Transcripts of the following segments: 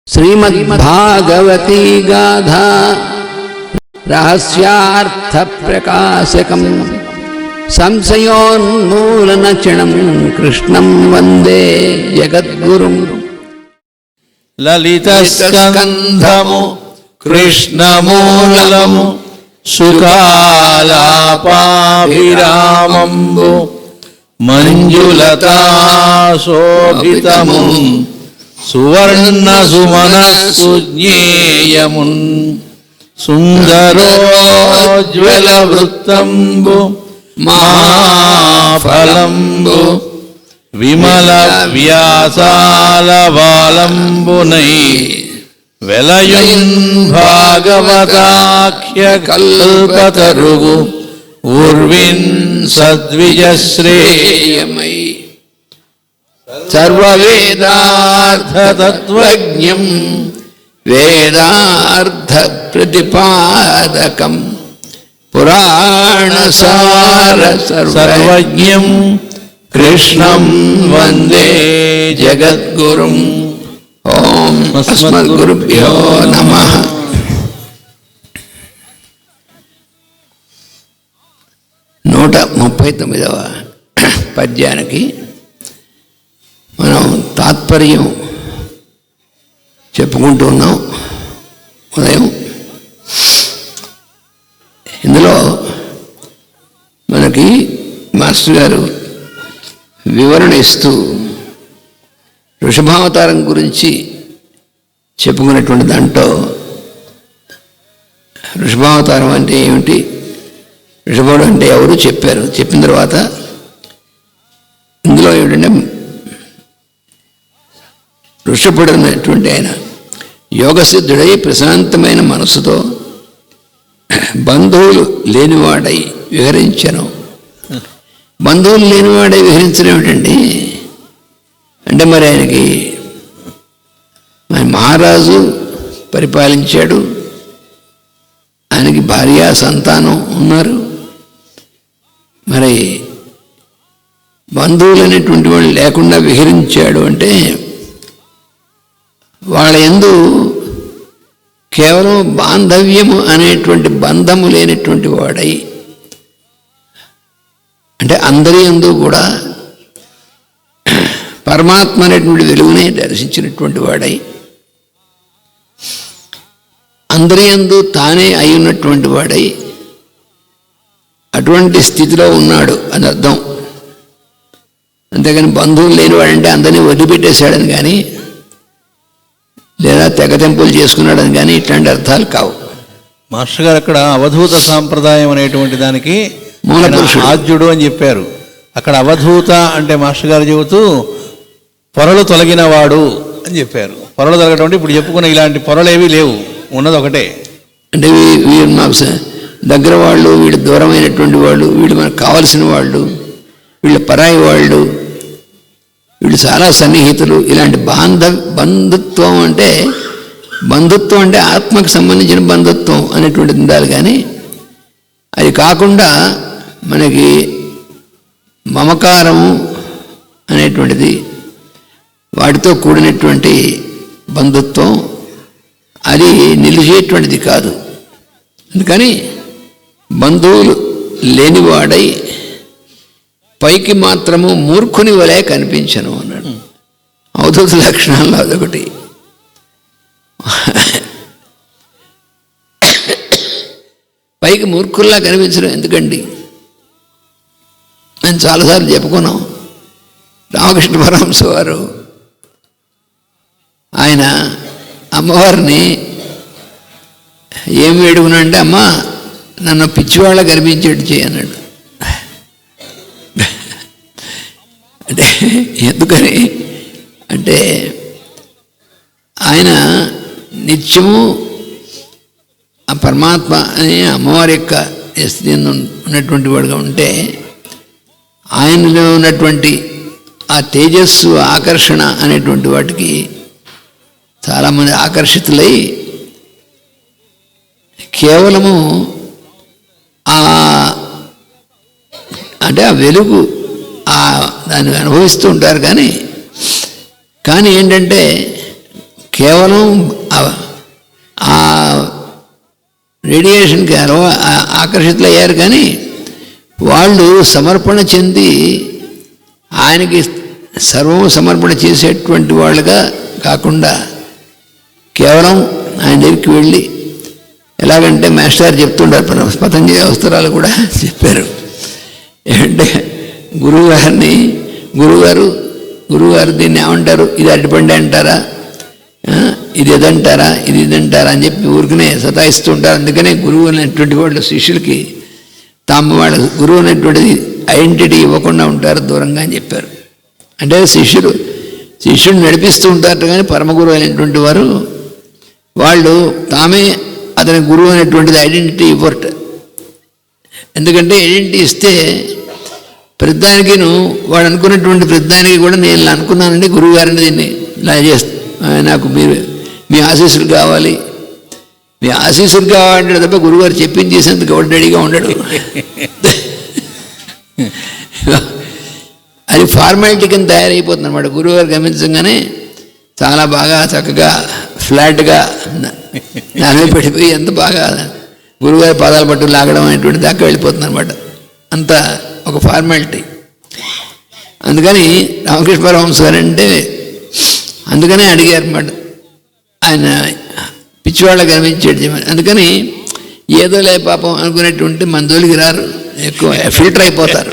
श्रीमद्भागवती गाथा रहस्यार्थ प्रकाशकम् संशयोन्मूलनचिणं कृष्णं वन्दे जगद्गुरुम्। ललितस्कन्धमु कृष्णमूलमु सुकालापाभिरामम्बु मंजुलताशोभितमु सुवर्णसुमनस्सुज्ञेयमुन् सुन्दरोज्ज्वलवृत्तम्बु महाफलम्बु विमलव्यासालवालम्बुनै वेलयुन् भागवताख्यकल्पतरुः उर्विन् सद्विजश्रेयमयि सर्ववेदार्थतत्त्वज्ञं वेदार्थप्रतिपादकं पुराणसार सर्वज्ञं कृष्णं वन्दे जगद्गुरुम्। ओम अस्मद्गुरुभ्यो नमः। నూట 39వ పద్యానికి మనం తాత్పర్యం చెప్పుకుంటూ ఉన్నాం ఉదయం. ఇందులో మనకి మాస్టర్ గారు వివరణ ఇస్తూ వృషభావతారం గురించి చెప్పుకున్నటువంటి దాంట్లో వృషభావతారం అంటే ఏమిటి, వృషభుడు అంటే ఎవరు చెప్పారు. చెప్పిన తర్వాత ఇందులో ఏమిటంటే వృషభుడు అనేటువంటి ఆయన యోగసిద్ధుడై ప్రశాంతమైన మనసుతో బంధువులు లేనివాడై విహరించను. బంధువులు లేనివాడై విహరించడం ఏమిటండి అంటే, మరి ఆయనకి మహారాజు పరిపాలించాడు, ఆయనకి భార్య సంతానం ఉన్నారు. మరి బంధువులు అనేటువంటి వాళ్ళు లేకుండా విహరించాడు అంటే వాళ్ళ యందు కేవలం బాంధవ్యము అనేటువంటి బంధము లేనటువంటి వాడై, అంటే అందరి యందు కూడా పరమాత్మ అనేటువంటి వెలుగునే దర్శించినటువంటి వాడై, అందరి యందు తానే అయి ఉన్నటువంటి వాడై అటువంటి స్థితిలో ఉన్నాడు అని అర్థం. అంతేగాని బంధువులు లేనివాడంటే అందరినీ వదిలిపెట్టేశాడని కానీ, లేదా తెగతెంపులు చేసుకున్నాడని కానీ ఇట్లాంటి అర్థాలు కావు. మాస్టర్ గారు అక్కడ అవధూత సాంప్రదాయం అనేటువంటి దానికి మూలపురుషుడు ఆద్యుడు అని చెప్పారు. అక్కడ అవధూత అంటే మాస్టర్ గారు చెబుతూ పొరలు తొలగినవాడు అని చెప్పారు. పొరలు తొలగటం అంటే ఇప్పుడు చెప్పుకున్న ఇలాంటి పొరలు ఏవీ లేవు, ఉన్నది ఒకటే. అంటే వీళ్ళు మాకు దగ్గర వాళ్ళు, వీళ్ళు దూరమైనటువంటి వాళ్ళు, వీళ్ళు మనకు కావలసిన వాళ్ళు, వీళ్ళు పరాయి వాళ్ళు, వీళ్ళు చాలా సన్నిహితులు. ఇలాంటి బంధుత్వం అంటే ఆత్మకు సంబంధించిన బంధుత్వం అనేటువంటిది ఉండాలి. కానీ అది కాకుండా మనకి మమకారము అనేటువంటిది, వాటితో కూడినటువంటి బంధుత్వం అది నిలిచేటువంటిది కాదు. అందుకని బంధువులు లేనివాడై పైకి మాత్రము మూర్ఖుని వలె కనిపించను అన్నాడు. అవధూత లక్షణాల్లో అదొకటి. పైకి మూర్ఖుల్లా కనిపించడం ఎందుకండి నేను చాలాసార్లు చెప్పుకున్నాం. రామకృష్ణ పరమహంస వారు ఆయన అమ్మవారిని ఏం వేడుకున్నా అంటే, అమ్మ నన్ను పిచ్చివాళ్ళ కనిపించేట్టు చేయన్నాడు. అంటే ఎందుకని అంటే ఆయన నిత్యము ఆ పరమాత్మ అనే అమ్మవారి యొక్క స్థితిని ఉన్నటువంటి వాడుగా ఉంటే ఆయనలో ఉన్నటువంటి ఆ తేజస్సు ఆకర్షణ అనేటువంటి వాటికి చాలామంది ఆకర్షితులై కేవలము అంటే ఆ వెలుగు దాన్ని అనుభవిస్తూ ఉంటారు. కానీ ఏంటంటే కేవలం ఆ రేడియేషన్కి ఆకర్షితులయ్యారు, కానీ వాళ్ళు సమర్పణ చెంది ఆయనకి సర్వం సమర్పణ చేసేటువంటి వాళ్ళుగా కాకుండా కేవలం ఆయన దగ్గరికి వెళ్ళి, ఎలాగంటే మాస్టర్ చెప్తుంటారు, పతంజలి అవసరాలు కూడా చెప్పారు, ఏంటంటే గురువుగారు దీన్ని ఏమంటారు, ఇది అరటిపండి అంటారా, ఇది ఇదంటారా, ఇది ఇదంటారా అని చెప్పి ఊరికనే సతాయిస్తూ ఉంటారు. అందుకనే గురువు అనేటువంటి వాళ్ళు శిష్యులకి వాళ్ళ గురువు అనేటువంటిది ఐడెంటిటీ ఇవ్వకుండా ఉంటారు దూరంగా అని చెప్పారు. అంటే శిష్యుడు నడిపిస్తూ ఉంటారు, కానీ పరమగురువు అయినటువంటి వారు వాళ్ళు తామే అతని గురువు అనేటువంటిది ఐడెంటిటీ ఇవ్వరట. ఎందుకంటే ఐడెంటిటీ ఇస్తే ప్రతిదానికి వాడు అనుకున్నటువంటి ప్రతిదానికి కూడా నేను ఇలా అనుకున్నానండి గురువుగారిని దీన్ని ఇలా నాకు మీ ఆశీస్సులు కావాలి, మీ ఆశీస్సులు కావాలంటే తప్ప గురువుగారు చెప్పింది చేసేందుకు ఎవరు రెడీగా ఉండడు. అది ఫార్మాలిటీ కింద తయారైపోతుంది అన్నమాట. గురువుగారు గమనించగానే చాలా బాగా చక్కగా ఫ్లాట్గా నామే పడిపోయి ఎంత బాగా గురువుగారి పాదాలు పట్టు లాగడం అనేటువంటి దాకా వెళ్ళిపోతుంది అనమాట. అంత ఒక ఫార్మాలిటీ. అందుకని రామకృష్ణ పరమహంస గారు అంటే అందుకనే అడిగారు అన్నమాట, ఆయన పిచ్చివాళ్ళకి కనిపించేది. అందుకని ఏదో లే పాపం అనుకునేటువంటి మన జోలికి రారు, ఎక్కువ ఫిల్టర్ అయిపోతారు.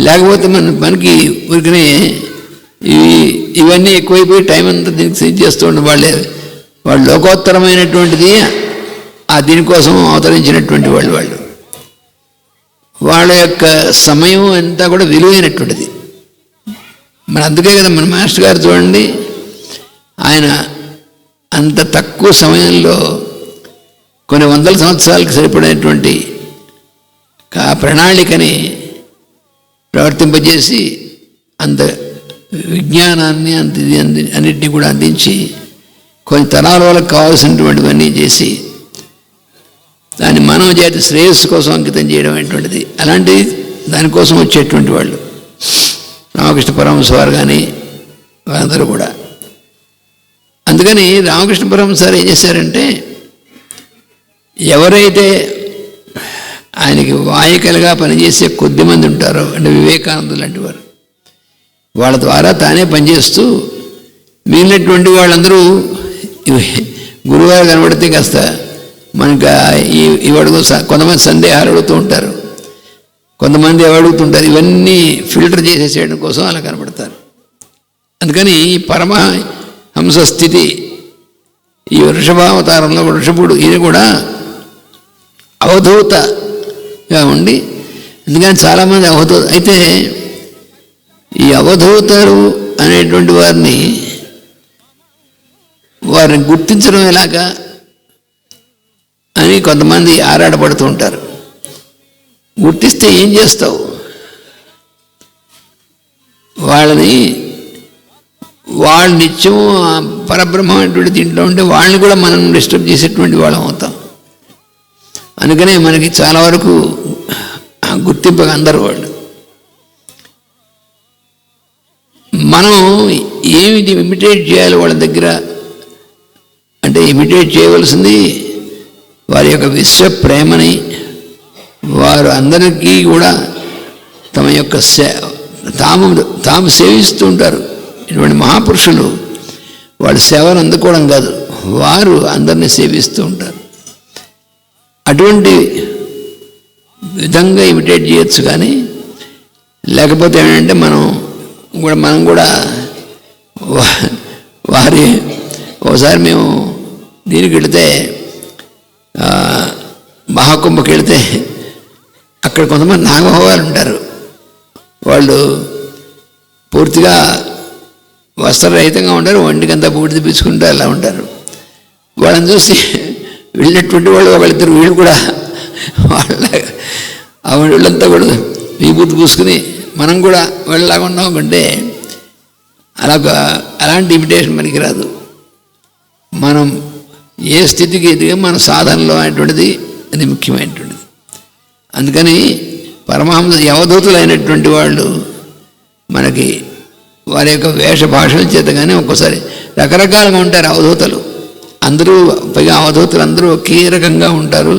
లేకపోతే మనకి ఊరికనే ఇవన్నీ ఎక్కువైపోయి టైం అంతా దీనికి సెట్ చేస్తూ ఉండే వాళ్ళు లోకోత్తరమైనటువంటిది దీనికోసం అవతరించినటువంటి వాళ్ళు వాళ్ళ యొక్క సమయం అంతా కూడా విలువైనటువంటిది. మరి అందుకే కదా మన మాస్టర్ గారు చూడండి, ఆయన అంత తక్కువ సమయంలో కొన్ని వందల సంవత్సరాలకు సరిపడినటువంటి ప్రణాళికని ప్రవర్తింపజేసి అంత విజ్ఞానాన్ని అన్నిటినీ కూడా అందించి కొన్ని తరాల వాళ్ళకి కావాల్సినటువంటివన్నీ చేసి దాన్ని మానవ జాతి శ్రేయస్సు కోసం అంకితం చేయడం అనేటువంటిది, అలాంటి దానికోసం వచ్చేటువంటి వాళ్ళు రామకృష్ణ పరమహంస వారు కానీ వాళ్ళందరూ కూడా. అందుకని రామకృష్ణ పరమహంస వారు ఏం చేశారంటే, ఎవరైతే ఆయనకి వాయికలుగా పనిచేసే కొద్ది మంది ఉంటారో, అంటే వివేకానందులు లాంటి వారు, వాళ్ళ ద్వారా తానే పనిచేస్తూ మిగిలినటువంటి వాళ్ళందరూ గురువుగారు కనబడితే కాస్త మనకు ఇవడుగు కొంతమంది సందేహాలు అడుగుతూ ఉంటారు, కొంతమంది అడుగుతుంటారు, ఇవన్నీ ఫిల్టర్ చేసేసేయడం కోసం అలా కనబడతారు. అందుకని పరమహంస స్థితి ఈ వృషభావతారంలో వృషభుడు ఈయన కూడా అవధూతగా ఉండి, అందుకని చాలామంది అవధూత అయితే ఈ అవధూతరు అనేటువంటి వారిని గుర్తించడం ఎలాగా అని కొంతమంది ఆరాటపడుతూ ఉంటారు. గుర్తిస్తే ఏం చేస్తావు? వాళ్ళు నిత్యం పరబ్రహ్మం అటువంటి దీంట్లో ఉంటే వాళ్ళని కూడా మనం డిస్టర్బ్ చేసేటువంటి వాళ్ళం అవుతాం. అందుకనే మనకి చాలా వరకు గుర్తింపగా అందరు వాళ్ళు. మనం ఏమిటి ఇమిటేట్ చేయాలి వాళ్ళ దగ్గర అంటే, ఇమిటేట్ చేయవలసింది వారి యొక్క విశ్వ ప్రేమని. వారు అందరికీ కూడా తమ యొక్క తాము సేవిస్తూ ఉంటారు. ఇటువంటి మహాపురుషులు వాళ్ళ సేవను అందుకోవడం కాదు, వారు అందరినీ సేవిస్తూ ఉంటారు. అటువంటి విధంగా ఇమిటేట్ చేయొచ్చు, కానీ లేకపోతే ఏంటంటే మనం కూడా వారి ఒకసారి మేము దీనికి వెళితే మహాకుంభకి వెళితే అక్కడ కొంతమంది నాగభవాలు ఉంటారు. వాళ్ళు పూర్తిగా వస్త్రరహితంగా ఉంటారు, ఒంటికంతా బూడిద పీల్చుకుంటూ అలా ఉంటారు. వాళ్ళని చూసి వెళ్ళినటువంటి వాళ్ళు ఒకళ్ళిద్దరు వీళ్ళు కూడా వీళ్ళంతా కూడా విభూతి పూసుకుని మనం కూడా వెళ్ళలాగా ఉన్నాం అంటే అలాంటి ఇమిటేషన్ మనకి రాదు. మనం ఏ స్థితికి ఎదిగా మన సాధనలో అనేటువంటిది అది ముఖ్యమైనటువంటిది. అందుకని పరమహంస అవధూతులు అయినటువంటి వాళ్ళు మనకి వారి యొక్క వేష భాషల చేత కానీ ఒక్కోసారి రకరకాలుగా ఉంటారు అవధూతలు. అందరూ పైగా అవధూతలు అందరూ ఒకే రకంగా ఉంటారు,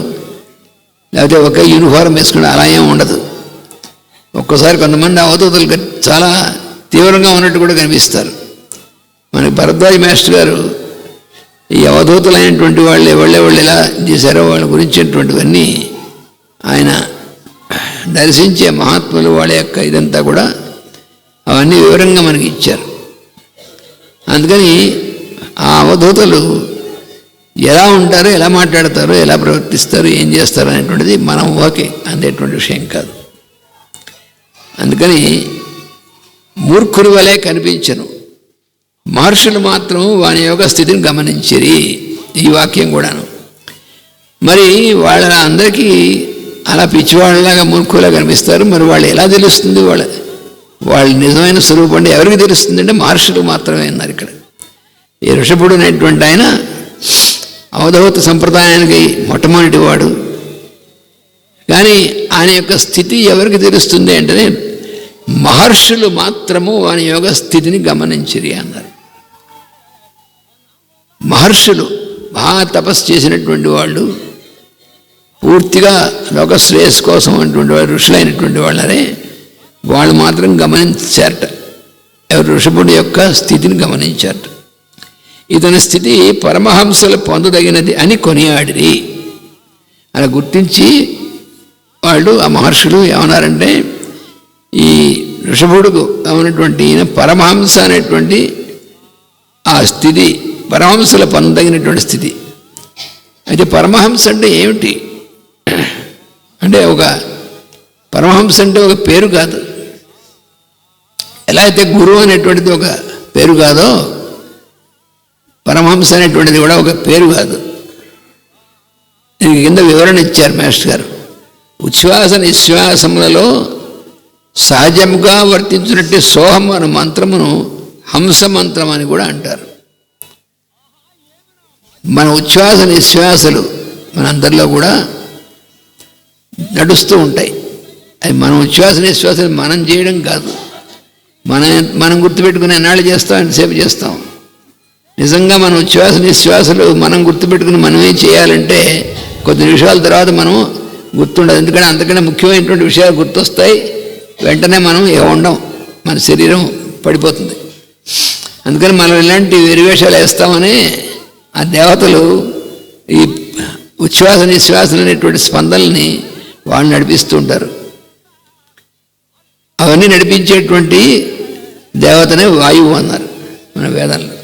లేకపోతే ఒకే యూనిఫారం వేసుకుని అలా ఏం ఉండదు. ఒక్కోసారి కొంతమంది అవధూతలు చాలా తీవ్రంగా ఉన్నట్టు కూడా కనిపిస్తారు. మనకి భరద్వాజ మాస్టర్ గారు ఈ అవధూతలైనటువంటి వాళ్ళు ఎవళ్ళు ఎలా చేశారో వాళ్ళ గురించినటువంటివన్నీ ఆయన దర్శించే మహాత్ములు వాళ్ళ యొక్క ఇదంతా కూడా అవన్నీ వివరంగా మనకి ఇచ్చారు. అందుకని ఆ అవధూతలు ఎలా ఉంటారో, ఎలా మాట్లాడతారో, ఎలా ప్రవర్తిస్తారో, ఏం చేస్తారో అనేటువంటిది మనం ఊహకి అందేటువంటి విషయం కాదు. అందుకని మూర్ఖుని వలె కనిపించను, మహర్షులు మాత్రం వాని యొక్క స్థితిని గమనించిరి. ఈ వాక్యం కూడాను. మరి వాళ్ళ అందరికీ అలా పిచ్చివాళ్ళలాగా మూర్ఖులా కనిపిస్తారు. మరి వాళ్ళు ఎలా తెలుస్తుంది? వాళ్ళ నిజమైన స్వరూపం అంటే ఎవరికి తెలుస్తుంది అంటే మహర్షులు మాత్రమే అన్నారు ఇక్కడ. ఈ ఋషభుడు అనేటువంటి ఆయన అవధూత సంప్రదాయానికి మొట్టమొదటి వాడు. కానీ ఆయన యొక్క స్థితి ఎవరికి తెలుస్తుంది అంటే మహర్షులు మాత్రము వాని యొక్క స్థితిని గమనించిరి అన్నారు. మహర్షులు బాగా తపస్సు చేసినటువంటి వాళ్ళు, పూర్తిగా లోకశ్రేయస్ కోసం అటువంటి వాళ్ళు, ఋషులైనటువంటి వాళ్ళనే వాళ్ళు మాత్రం గమనించారట. ఎవరు? ఋషభుడి యొక్క స్థితిని గమనించారట. ఇతని స్థితి పరమహంసలు పొందదగినది అని కొనియాడిరి. అలా గుర్తించి వాళ్ళు ఆ మహర్షులు ఏమన్నారంటే, ఈ ఋషభుడుకు ఉన్నటువంటి ఈయన పరమహంస అనేటువంటి ఆ స్థితి, పరమహంసలు పొందదగినటువంటి స్థితి. అయితే పరమహంస అంటే ఏమిటి అంటే, ఒక పరమహంస అంటే ఒక పేరు కాదు. ఎలా అయితే గురువు అనేటువంటిది ఒక పేరు కాదో, పరమహంస అనేటువంటిది కూడా ఒక పేరు కాదు. దీనికి కింద వివరణ ఇచ్చారు మాస్టర్ గారు. ఉచ్ఛ్వాస నిశ్వాసములలో సహజముగా వర్తించినట్టు సోహం అను మంత్రమును హంస మంత్రం అని కూడా అంటారు. మన ఉచ్ఛ్వాస నిశ్వాసలు మనందరిలో కూడా నడుస్తూ ఉంటాయి. అది మనం ఉచ్ఛ్వాస నిశ్వాసలు మనం చేయడం కాదు. మనం గుర్తుపెట్టుకుని ఎన్నాళ్ళు చేస్తాం, ఎంతసేపు చేస్తాం. నిజంగా మన ఉచ్ఛ్వాస నిశ్వాసలు మనం గుర్తుపెట్టుకుని మనమే చేయాలంటే కొద్ది నిమిషాల తర్వాత మనం గుర్తుండదు. ఎందుకంటే అంతకంటే ముఖ్యమైనటువంటి విషయాలు గుర్తొస్తాయి. వెంటనే మనం ఉండం, మన శరీరం పడిపోతుంది. అందుకని మనం ఇలాంటి వెరివేషాలు వేస్తామని ఆ దేవతలు ఈ ఉచ్ఛ్వాస నిశ్వాసలు అనేటువంటి స్పందనల్ని వాళ్ళు నడిపిస్తూ ఉంటారు. అవన్నీ నడిపించేటువంటి దేవతనే వాయువు అన్నారు మన వేదాల్లో.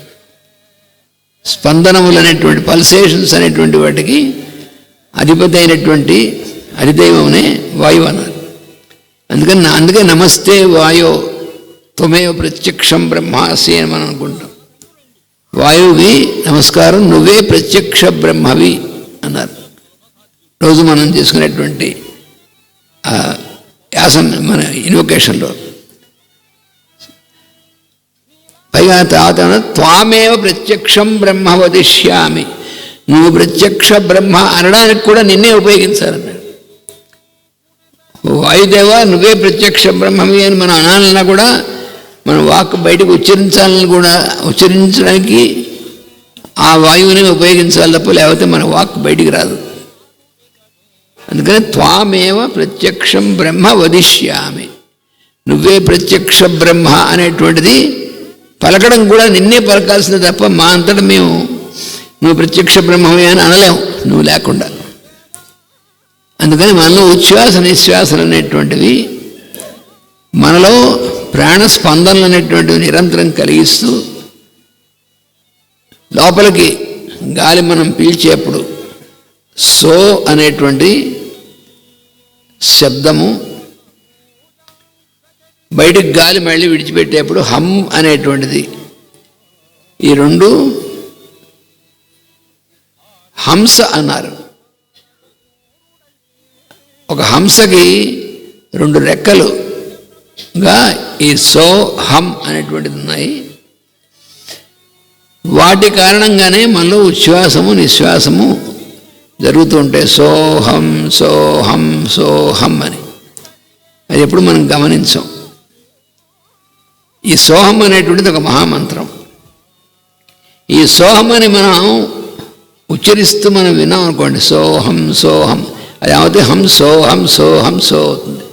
స్పందనములు అనేటువంటి పల్సేషన్స్ అనేటువంటి వాటికి అధిపతి అయినటువంటి అధిదైవమునే వాయువు అన్నారు. అందుకే నమస్తే వాయో త్వమేవ ప్రత్యక్షం బ్రహ్మాసి అని మనం అనుకుంటాం. వాయువుకి నమస్కారం, నువ్వే ప్రత్యక్ష బ్రహ్మవి అన్నారు. రోజు మనం చేసుకునేటువంటి యాసన్ మన ఇన్వొకేషన్లో. పైగా తర్వాత త్వామేవ ప్రత్యక్షం బ్రహ్మ వదిష్యామి, నువ్వు ప్రత్యక్ష బ్రహ్మ అనడానికి కూడా నిన్నే ఉపయోగించాలన్నాడు. వాయుదేవ నువ్వే ప్రత్యక్ష బ్రహ్మవి అని మనం అనాలన్నా కూడా మన వాక్ బయటకు ఉచ్చరించాలని కూడా ఉచ్చరించడానికి ఆ వాయువుని ఉపయోగించాలి తప్ప లేకపోతే మన వాక్ బయటికి రాదు. అందుకని త్వామేవ ప్రత్యక్షం బ్రహ్మ వదిష్యామి, నువ్వే ప్రత్యక్ష బ్రహ్మ అనేటువంటిది పలకడం కూడా నిన్నే పలకాల్సిందే తప్ప మా అంతటా మేము నువ్వు ప్రత్యక్ష బ్రహ్మమే అని అనలేము నువ్వు లేకుండా. అందుకని మనలో ఉచ్ఛ్వాస నిశ్వాసలు అనేటువంటివి, మనలో ప్రాణస్పందనలు అనేటువంటివి నిరంతరం కలిగిస్తూ లోపలికి గాలి మనం పీల్చేప్పుడు సో అనేటువంటి శబ్దము, బయటికి గాలి మళ్ళీ విడిచిపెట్టేప్పుడు హమ్ అనేటువంటిది, ఈ రెండు హంస అన్నారు. ఒక హంసకి రెండు రెక్కలుగా ఈ సో హమ్ అనేటువంటిది ఉన్నాయి. వాటి కారణంగానే మనలో ఉచ్ఛ్వాసము నిశ్వాసము జరుగుతూ ఉంటాయి. సోహం సోహం సోహం అని. అది ఎప్పుడు మనం గమనించాం. ఈ సోహం అనేటువంటిది ఒక మహామంత్రం. ఈ సోహం అని మనం ఉచ్చరిస్తూ మనం విన్నాం అనుకోండి, సోహం సోహం, అది ఏమవుతుంది, హంసోహం సోహం సో అవుతుంది.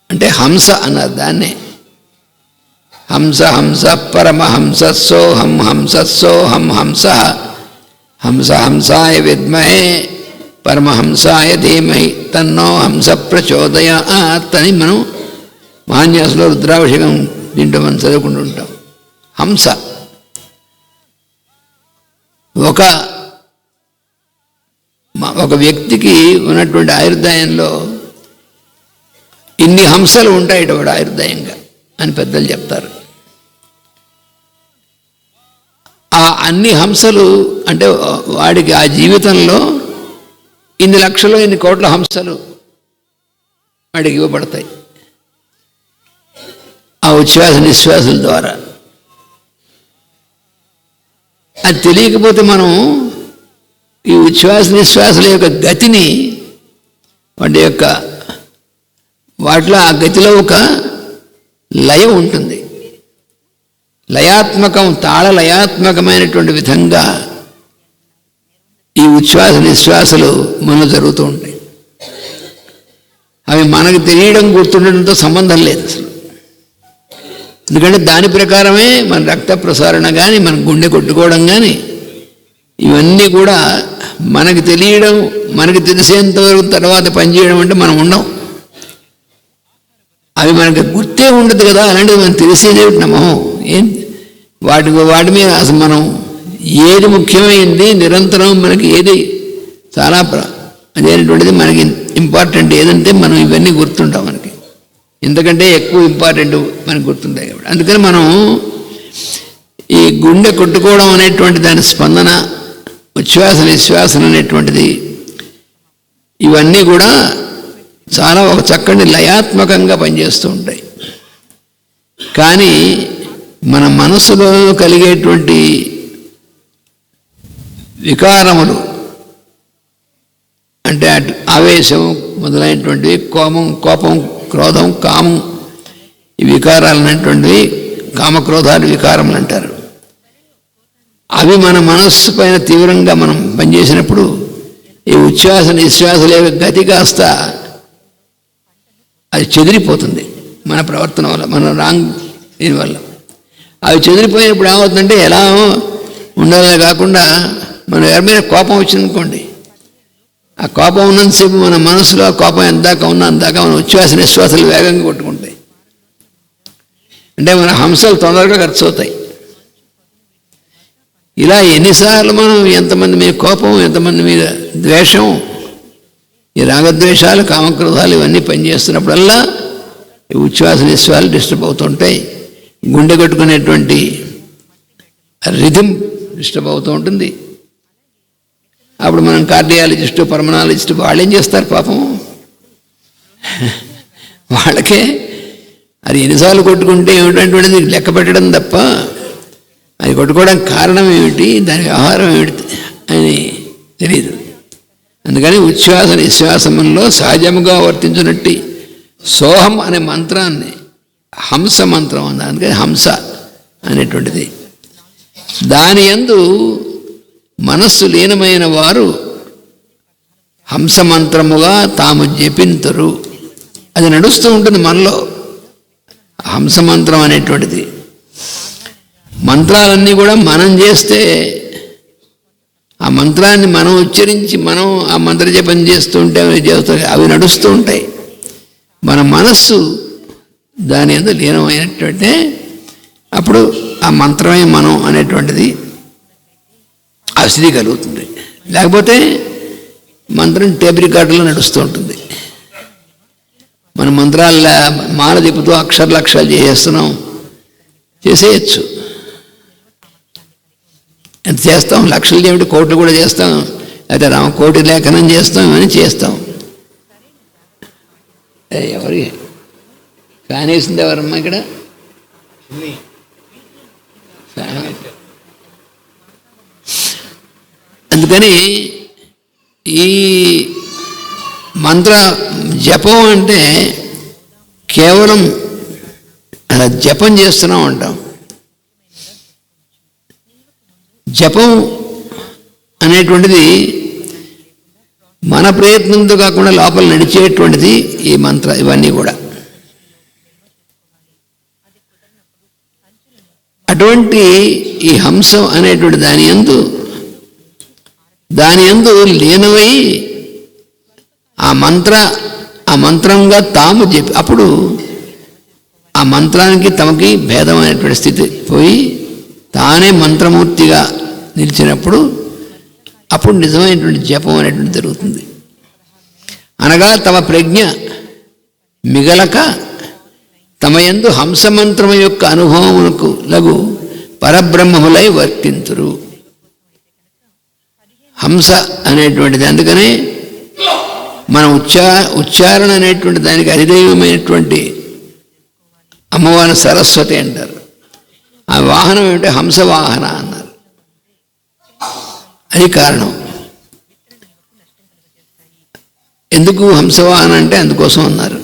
అంటే హంస అన్నారు దాన్నే. హంస హంస పరమహంస సోహం హంస సోహం హంస హంస హంసాయ విద్మహే పరమహంసాయ ధీమహి తన్నో హంస ప్రచోదయాత్ అని మనం మహాన్యాసంలో రుద్రాభిషేకం దీంట్లో మనం చదువుకుంటూ ఉంటాం. హంస ఒక వ్యక్తికి ఉన్నటువంటి ఆయుర్దాయంలో ఇన్ని హంసలు ఉంటాయి వాడు ఆయుర్దాయంగా అని పెద్దలు చెప్తారు. ఆ అన్ని హంసలు అంటే వాడికి ఆ జీవితంలో ఇన్ని లక్షలు ఇన్ని కోట్ల హంసలు వాడికి ఇవ్వబడతాయి ఆ ఉచ్ఛ్వాస నిశ్వాసుల ద్వారా. అది తెలియకపోతే మనం ఈ ఉచ్ఛ్వాస నిశ్వాసాల యొక్క గతిని వాటిలో ఆ గతిలో ఒక లయం ఉంటుంది. లయాత్మకం, తాళలయాత్మకమైనటువంటి విధంగా ఈ ఉచ్ఛ్వాస నిశ్వాసాలు మనలో జరుగుతూ ఉంటాయి. అవి మనకు తెలియడం గుర్తుండడంతో సంబంధం లేదు అసలు. ఎందుకంటే దాని ప్రకారమే మన రక్త ప్రసారణ కానీ మన గుండె కొట్టుకోవడం కానీ ఇవన్నీ కూడా మనకు తెలియడం, మనకు తెలిసేంతవరకు తర్వాత పనిచేయడం అంటే మనం ఉండం. అవి మనకు గుర్తే ఉండదు కదా, అలాంటిది మనం తెలిసేదేమిటి నమ్మహం ఏం వాటి మీద అసలు మనం ఏది ముఖ్యమైంది నిరంతరం మనకి ఏది చాలా అదేటువంటిది మనకి ఇంపార్టెంట్ ఏదంటే మనం ఇవన్నీ గుర్తుంటాం. మనకి ఎందుకంటే ఎక్కువ ఇంపార్టెంట్ మనకు గుర్తుంటాయి కాబట్టి. అందుకని మనం ఈ గుండె కొట్టుకోవడం అనేటువంటి దాని స్పందన, ఉచ్ఛ్వాస నిశ్వాసన అనేటువంటిది ఇవన్నీ కూడా చాలా ఒక చక్కని లయాత్మకంగా పనిచేస్తూ ఉంటాయి. కానీ మన మనసులో కలిగేటువంటి వికారములు అంటే ఆవేశం మొదలైనటువంటివి, కోపం క్రోధం కామం, ఈ వికారాలు అనేటువంటివి కామక్రోధాలు వికారములు అంటారు. అవి మన మనస్సు పైన తీవ్రంగా మనం పనిచేసినప్పుడు ఈ ఉచ్ఛ్వాస నిశ్వాసల గతి కాస్త అది చెదిరిపోతుంది మన ప్రవర్తన వల్ల, మన రాంగ్ దీనివల్ల. అవి చెదిరిపోయినప్పుడు ఏమవుతుందంటే ఎలా ఉండాలనే కాకుండా మనం ఎవరి మీద కోపం వచ్చిందనుకోండి, ఆ కోపం ఉన్నంతసేపు మన మనసులో ఆ కోపం ఎందాకా ఉన్నా అందాకా మన ఉచ్ఛ్వాస నిశ్వాసాలు వేగంగా కొట్టుకుంటాయి. అంటే మన హంసలు తొందరగా ఖర్చు అవుతాయి. ఇలా ఎన్నిసార్లు మనం ఎంతమంది మీద కోపం, ఎంతమంది మీద ద్వేషం, ఈ రాగద్వేషాలు కామక్రోధాలు ఇవన్నీ పనిచేస్తున్నప్పుడల్లా ఈ ఉచ్ఛ్వాస నిశ్వాసాలు డిస్టర్బ్ అవుతుంటాయి. గుండె కట్టుకునేటువంటి రిథం డిస్టర్బ్ అవుతూ ఉంటుంది. అప్పుడు మనం కార్డియాలజిస్టు, పల్మనాలజిస్టు వాళ్ళు ఏం చేస్తారు పాపం, వాళ్ళకే అది ఎన్నిసార్లు కొట్టుకుంటే ఏమిటంటే లెక్క పెట్టడం తప్ప అది కొట్టుకోవడానికి కారణం ఏమిటి, దాని వ్యవహారం ఏమిటి అని తెలియదు. అందుకని ఉచ్ఛ్వాస నిశ్వాసంలో సహజముగా వర్తించినట్టు సోహం అనే మంత్రాన్ని హంస మంత్రం అన్నారు. అందుకని హంస అనేటువంటిది దాని యందు మనస్సు లీనమైన వారు హంస మంత్రముగా తాము జపింతురు. అది నడుస్తూ ఉంటుంది మనలో హంస మంత్రం అనేటువంటిది. మంత్రాలన్నీ కూడా మనం చేస్తే ఆ మంత్రాన్ని మనం ఉచ్చరించి మనం ఆ మంత్ర జపం చేస్తూ ఉంటే అవి నడుస్తూ ఉంటాయి. మన మనస్సు దాని యందు లీనమైనటువంటి అప్పుడు ఆ మంత్రమే మనం అనేటువంటిది అసిద్ధి కలుగుతుంది. లేకపోతే మంత్రం టేప్ రికార్డులో నడుస్తూ ఉంటుంది. మన మంత్రాల మాల తిప్పుతూ అక్షరాలు చేసేస్తున్నాం, చేసేయచ్చు. ఎంత చేస్తాం, లక్షలు ఏమిటి, కోట్లు కూడా చేస్తాం, అయితే కోటి లేఖనం చేస్తాం, ఇవన్నీ చేస్తాం. ఎవరి ఫ్యాన్ వేసింది ఎవరమ్మా ఇక్కడ? అందుకని ఈ మంత్ర జపం అంటే కేవలం అలా జపం చేస్తున్నాం అంటాం. జపం అనేటువంటిది మన ప్రయత్నంతో కాకుండా లోపల నడిచేటువంటిది ఈ మంత్ర ఇవన్నీ కూడా. అటువంటి ఈ హంసం అనేటువంటి దాని యందు లీనమై ఆ మంత్రంగా తాము చెప్పి అప్పుడు ఆ మంత్రానికి తమకి భేదమైనటువంటి స్థితి పోయి తానే మంత్రమూర్తిగా నిలిచినప్పుడు అప్పుడు నిజమైనటువంటి జపం అనేటువంటి జరుగుతుంది. అనగా తమ ప్రజ్ఞ మిగలక తమ యందు హంసమంత్రం యొక్క అనుభవమునకు లగు పరబ్రహ్మములై వర్తింతురు. హంస అనేటువంటిది అందుకనే మన ఉచ్చారణ అనేటువంటి దానికి అధిదైవమైనటువంటి అమ్మవారిని సరస్వతి అంటారు. ఆ వాహనం ఏమిటంటే హంసవాహన అన్నారు. అది కారణం. ఎందుకు హంసవాహన అంటే అందుకోసం అన్నారు.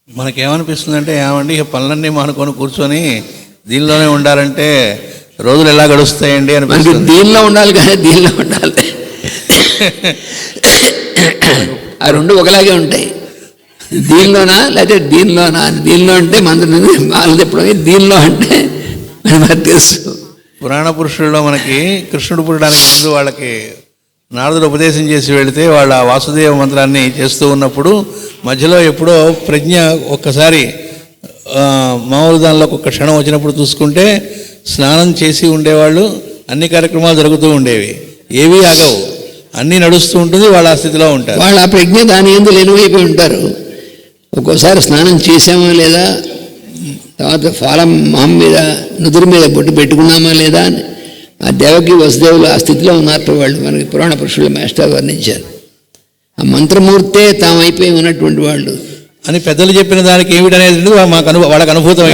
మనకేమనిపిస్తుందంటే ఏమండి ఇక పనులన్నీ మానుకొని కూర్చొని దీనిలోనే ఉండాలంటే రోజులు ఎలా గడుస్తాయండి అనిపిస్తుంది. దీనిలో ఉండాలి కానీ దీనిలో ఉండాలి. ఆ రెండు ఒకలాగే ఉంటాయి. దీనిలోనా లేకపోతే దీనిలోనా? దీనిలో అంటే మంత్రం వాళ్ళు చెప్పడం, దీనిలో అంటే మనకు తెలుసు. పురాణ పురుషుల్లో మనకి కృష్ణుడు పుట్టడానికి ముందు వాళ్ళకి నారదుడు ఉపదేశం చేసి వెళితే వాళ్ళ వాసుదేవ మంత్రాన్ని చేస్తూ ఉన్నప్పుడు మధ్యలో ఎప్పుడో ప్రజ్ఞ ఒక్కసారి మామూలు దానిలోకి ఒక్క క్షణం వచ్చినప్పుడు చూసుకుంటే స్నానం చేసి ఉండేవాళ్ళు, అన్ని కార్యక్రమాలు జరుగుతూ ఉండేవి, ఏవీ ఆగవు, అన్నీ నడుస్తూ ఉంటుంది, వాళ్ళు ఆ స్థితిలో ఉంటారు. వాళ్ళు ఆ ప్రజ్ఞ దాని యందు లేనివైపోయి ఉంటారు. ఒక్కోసారి స్నానం చేసామా లేదా, తర్వాత ఫాలం మొహం మీద నుదురు మీద బొట్టు పెట్టుకున్నామా లేదా అని ఆ దేవకి వసుదేవులు ఆ స్థితిలో ఉన్నట్టు వాళ్ళు మనకి పురాణ పురుషులు మాస్టర్ వర్ణించారు. ఆ మంత్రమూర్తే తామైపోయి ఉన్నటువంటి వాళ్ళు అని పెద్దలు చెప్పిన దానికి ఏమిటనేది వాళ్ళకి అనుభూతం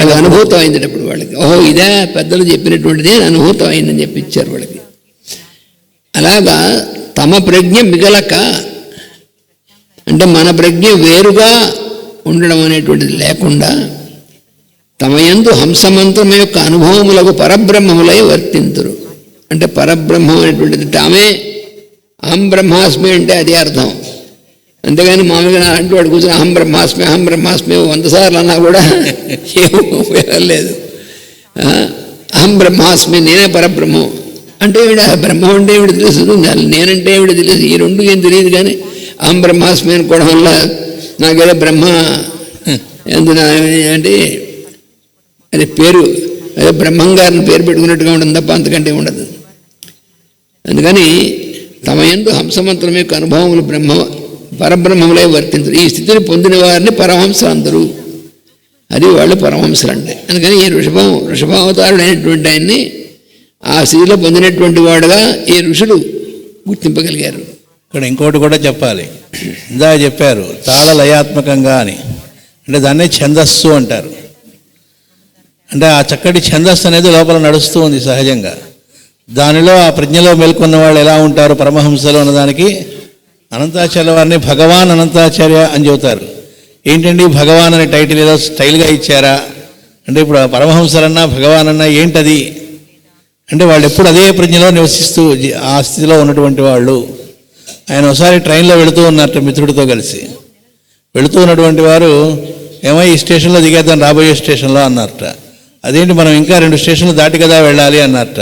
అయింది. అప్పుడు వాళ్ళకి ఓహో ఇదే పెద్దలు చెప్పినటువంటిది అనుభూతం అయిందని చెప్పి ఇచ్చారు వాళ్ళకి. అలాగా తమ ప్రజ్ఞ మిగలక అంటే మన ప్రజ్ఞ వేరుగా ఉండడం అనేటువంటిది లేకుండా తమ యందు హంసమంత్రం యొక్క అనుభవములకు పరబ్రహ్మములై వర్తింతురు. అంటే పరబ్రహ్మం అనేటువంటిది తామే అహం బ్రహ్మాస్మి అంటే అదే అర్థం. అంతేగాని మామూలుగా అంటూ వాడు కూర్చొని అహం బ్రహ్మాస్మి 100 సార్లు అన్నా కూడా ఏమీ ఉపయోగం లేదు. అహం బ్రహ్మాస్మి నేనే పరబ్రహ్మం అంటే ఏమిటి? బ్రహ్మం అంటే ఏమిటి తెలుసు, నేనంటే ఏమిటి తెలుసు, ఈ రెండు ఏం తెలియదు. కానీ అహం బ్రహ్మాస్మి అనుకోవడం వల్ల నాకేదో బ్రహ్మ అంటే అది పేరు, అదే బ్రహ్మంగారిని పేరు పెట్టుకున్నట్టుగా ఉంటుంది తప్ప అంతకంటే ఉండదు. అందుకని తమ యందు హంసమంత్రం యొక్క అనుభవములు పరబ్రహ్మములై వర్తించరు. ఈ స్థితిని పొందిన వారిని పరమహంసలు అందరూ, అది వాళ్ళు పరమహంసలు అంటే. అందుకని ఈ ఋషభావతారుడైనటువంటి ఆయన్ని ఆ స్థితిలో పొందినటువంటి వాడుగా ఈ ఋషులు గుర్తింపగలిగారు. ఇక్కడ ఇంకోటి కూడా చెప్పాలి. ఇందా చెప్పారు తాళ లయాత్మకంగా అని, అంటే దాన్నే ఛందస్సు అంటారు. అంటే ఆ చక్కటి ఛందస్సు అనేది లోపల నడుస్తూ ఉంది సహజంగా. దానిలో ఆ ప్రజ్ఞలో మేల్కొన్న వాళ్ళు ఎలా ఉంటారు పరమహంసలు అన్నదానికి అనంతాచార్య వారిని భగవాన్ అనంతాచార్య అని చెబుతారు. ఏంటండి భగవాన్ అనే టైటిల్ ఏదో స్టైల్గా ఇచ్చారా అంటే, ఇప్పుడు పరమహంసలన్నా భగవాన్ అన్నా ఏంటది అంటే, వాళ్ళు ఎప్పుడు అదే ప్రజ్ఞలో నివసిస్తూ ఆ స్థితిలో ఉన్నటువంటి వాళ్ళు. ఆయన ఒకసారి ట్రైన్లో వెళుతూ ఉన్నారట మిత్రుడితో కలిసి. వెళుతూ ఉన్నటువంటి వారు ఏమో ఈ స్టేషన్లో దిగేద్దాం రాబోయే స్టేషన్లో అన్నారట. అదేంటి మనం ఇంకా 2 స్టేషన్లు దాటి కదా వెళ్ళాలి అన్నారట.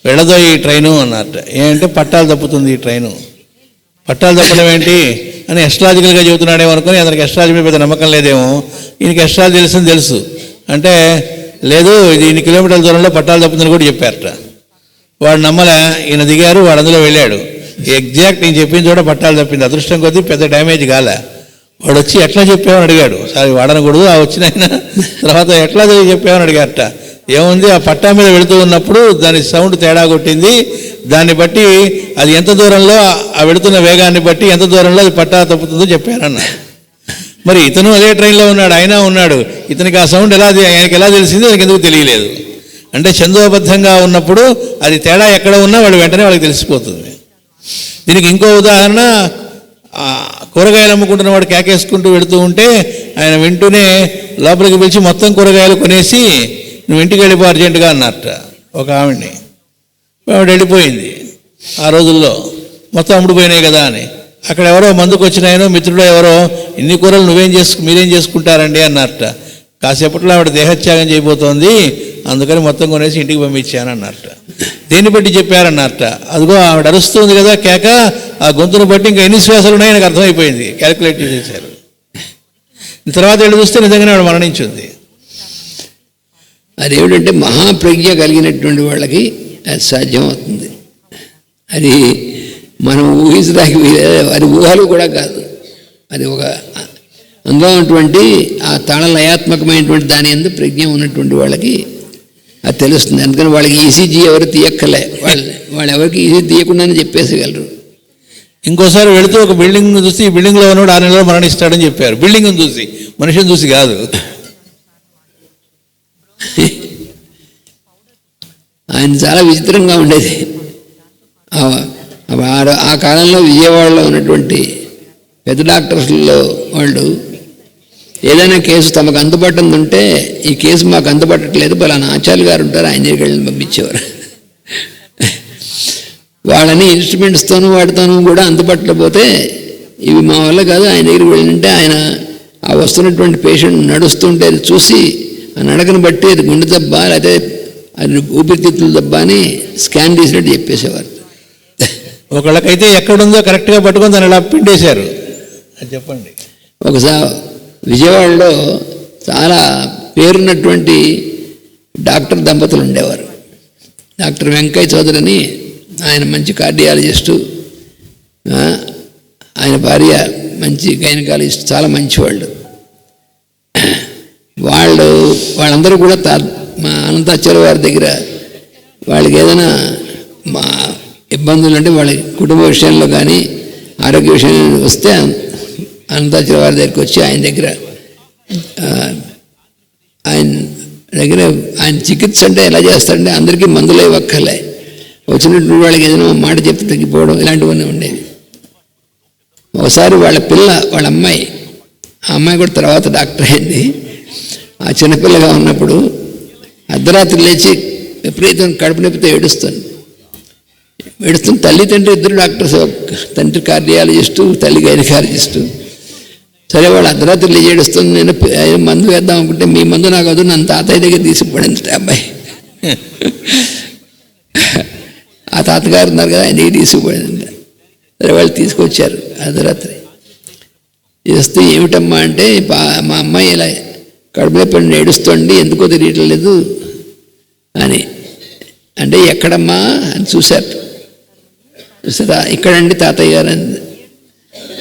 వెళ్ళదో ఈ ట్రైను అన్నారట. ఏంటంటే పట్టాలు తప్పుతుంది ఈ ట్రైను. పట్టాలు తప్పడం ఏంటి అని ఎస్ట్రాలజికల్గా చెబుతున్నాడేమో అనుకుని అతనికి ఎస్ట్రాలజీ మీద పెద్ద నమ్మకం లేదేమో. ఈయనకి ఎస్ట్రాలజీ తెలుసు అంటే లేదు ఇది 2 కిలోమీటర్ల దూరంలో పట్టాలు తప్పుతుందని కూడా చెప్పారట. వాడు నమ్మలే. ఈయన దిగారు, వాడు అందులో వెళ్ళాడు. ఎగ్జాక్ట్ నేను చెప్పిన చోట పట్టాలు తప్పింది. అదృష్టం కొద్దీ పెద్ద డ్యామేజ్ కాలే. వాడు వచ్చి ఎట్లా చెప్పామని అడిగాడు. సారీ వాడనకూడదు, ఆ వచ్చిన ఆయన తర్వాత ఎట్లా చెప్పామని అడిగారట. ఏముంది ఆ పట్టా మీద వెళుతూ ఉన్నప్పుడు దాని సౌండ్ తేడా కొట్టింది, దాన్ని బట్టి అది ఎంత దూరంలో ఆ వెళుతున్న వేగాన్ని బట్టి ఎంత దూరంలో అది పట్టా తప్పుతుందో చెప్పారన్న. మరి ఇతను అదే ట్రైన్లో ఉన్నాడు, ఆయన ఉన్నాడు, ఇతనికి ఆ సౌండ్ ఆయనకి ఎలా తెలిసింది ఆయనకి ఎందుకు తెలియలేదు. అంటే ఛందోబద్ధంగా ఉన్నప్పుడు అది తేడా ఎక్కడ ఉన్నా వాడు వెంటనే వాళ్ళకి తెలిసిపోతుంది. దీనికి ఇంకో ఉదాహరణ, కూరగాయలు అమ్ముకుంటున్న వాడు కేకేసుకుంటూ వెళుతూ ఉంటే ఆయన వింటూనే లోపలికి పిలిచి మొత్తం కూరగాయలు కొనేసి నువ్వు ఇంటికి వెళ్ళిపో అర్జెంటుగా అన్నట్ట ఒక ఆవిడ్ని. ఆవిడ వెళ్ళిపోయింది. ఆ రోజుల్లో మొత్తం అమ్ముడుపోయినాయి కదా అని. అక్కడ ఎవరో మందుకు వచ్చినాయనో మిత్రుడు ఎవరో ఇన్ని కూరలు మీరేం చేసుకుంటారండి అన్నట్ట. కాసేపట్లో ఆవిడ దేహత్యాగం చేయబోతోంది, అందుకని మొత్తం కొనేసి ఇంటికి పంపించాను అన్నట్ట. దేన్ని బట్టి చెప్పారన్నట్ట. అదిగో ఆవిడ అరుస్తుంది కదా కేక, ఆ గొంతును బట్టి ఇంకా ఎన్ని శ్వాసలు ఉన్నాయో నాకు అర్థమైపోయింది. క్యాలిక్యులేట్ చేశారు. తర్వాత వెళ్ళి చూస్తే నిజంగానే ఆవిడ మరణించింది. అదేమిటంటే మహాప్రజ్ఞ కలిగినటువంటి వాళ్ళకి అది సాధ్యమవుతుంది. అది మనం ఊహించడానికి అది ఊహలు కూడా కాదు. అది ఒక అందులో ఉన్నటువంటి ఆ తాళలయాత్మకమైనటువంటి దాని యందు ప్రజ్ఞ ఉన్నటువంటి వాళ్ళకి అది తెలుస్తుంది. అందుకని వాళ్ళకి ఈసీజీ ఎవరు తీయక్కలే, వాళ్ళు ఎవరికి ఈసీజీ తీయకుండానే చెప్పేసగలరు. ఇంకోసారి వెళుతూ ఒక బిల్డింగ్ చూసి ఈ బిల్డింగ్లో ఉన్నవాడు 6 నెలల్లో మరణిస్తాడని చెప్పారు. బిల్డింగ్ని చూసి, మనిషిని చూసి కాదు. ఆయన చాలా విచిత్రంగా ఉండేది. ఆ కాలంలో విజయవాడలో ఉన్నటువంటి పెద్ద డాక్టర్స్లో వాళ్ళు ఏదైనా కేసు తమకు అందుబాటులో ఉంటే, ఈ కేసు మాకు అందుబాటట్లేదు పలానా ఆచార్య గారు ఉంటారు, ఆయన దగ్గరికి వెళ్ళి పంపించేవారు. వాళ్ళని ఇన్స్ట్రుమెంట్స్తోనూ వాటితోనూ కూడా అందుబాటులో పోతే ఇవి మా వల్ల కాదు, ఆయన దగ్గరికి వెళ్ళింటే ఆయన ఆ వస్తున్నటువంటి పేషెంట్ నడుస్తుంటే అది చూసి ఆ నడకను బట్టి అది గుండె దెబ్బ లేకపోతే అది ఊపిరితిత్తుల దెబ్బ అని స్కాన్ తీసినట్టు చెప్పేసేవారు. ఒకళ్ళకైతే ఎక్కడుందో కరెక్ట్గా పట్టుకొని దాన్ని అలా పిండేశారు. అది చెప్పండి. ఒకసారి విజయవాడలో చాలా పేరున్నటువంటి డాక్టర్ దంపతులు ఉండేవారు. డాక్టర్ వెంకయ్య చౌదరి అని, ఆయన మంచి కార్డియాలజిస్టు, ఆయన భార్య మంచి గైనకాలజిస్ట్, చాలా మంచివాళ్ళు. వాళ్ళందరూ కూడా మా అనంతాచార్య వారి దగ్గర వాళ్ళకి ఏదైనా మా ఇబ్బందులు అంటే వాళ్ళ కుటుంబ విషయంలో కానీ ఆరోగ్య విషయంలో వస్తే అనంతాచార్య వారి దగ్గరికి వచ్చి ఆయన దగ్గర ఆయన చికిత్స అంటే ఎలా చేస్తాడంటే అందరికీ మందులే ఇవ్వక్కర్లే, వచ్చినటువంటి వాళ్ళకి ఏదైనా మాట చెప్తే తగ్గిపోవడం ఇలాంటివన్నీ ఉండేవి. ఒకసారి వాళ్ళ అమ్మాయి, ఆ అమ్మాయి కూడా తర్వాత డాక్టర్ అయింది. ఆ చిన్నపిల్లగా ఉన్నప్పుడు అర్ధరాత్రి లేచి విపరీతం కడుపు నొప్పితో ఏడుస్తుంది. తల్లి తండ్రి ఇద్దరు డాక్టర్స్, తండ్రి కార్డియాలజిస్టు, తల్లి గైనకాలజిస్టు. సరే వాళ్ళు అర్ధరాత్రి లేచి ఏడుస్తుంది. నేను మందు వేద్దాం అనుకుంటే, మీ మందు నాకు వద్దు, నన్ను తాతయ్య దగ్గర తీసుకుపడింది అబ్బాయి. ఆ తాతగారు ఉన్నారు కదా, ఆయన తీసుకుపడింది. సరే వాళ్ళు తీసుకొచ్చారు అర్ధరాత్రి. చేస్తే ఏమిటమ్మా అంటే, మా అమ్మాయి ఇలా కడుపులో పడి ఏడుస్తోండి, ఎందుకో తెలియట్లేదు అని అంటే, ఎక్కడమ్మా అని చూశారు. చూసారా, ఇక్కడండి తాతయ్య గారు అని.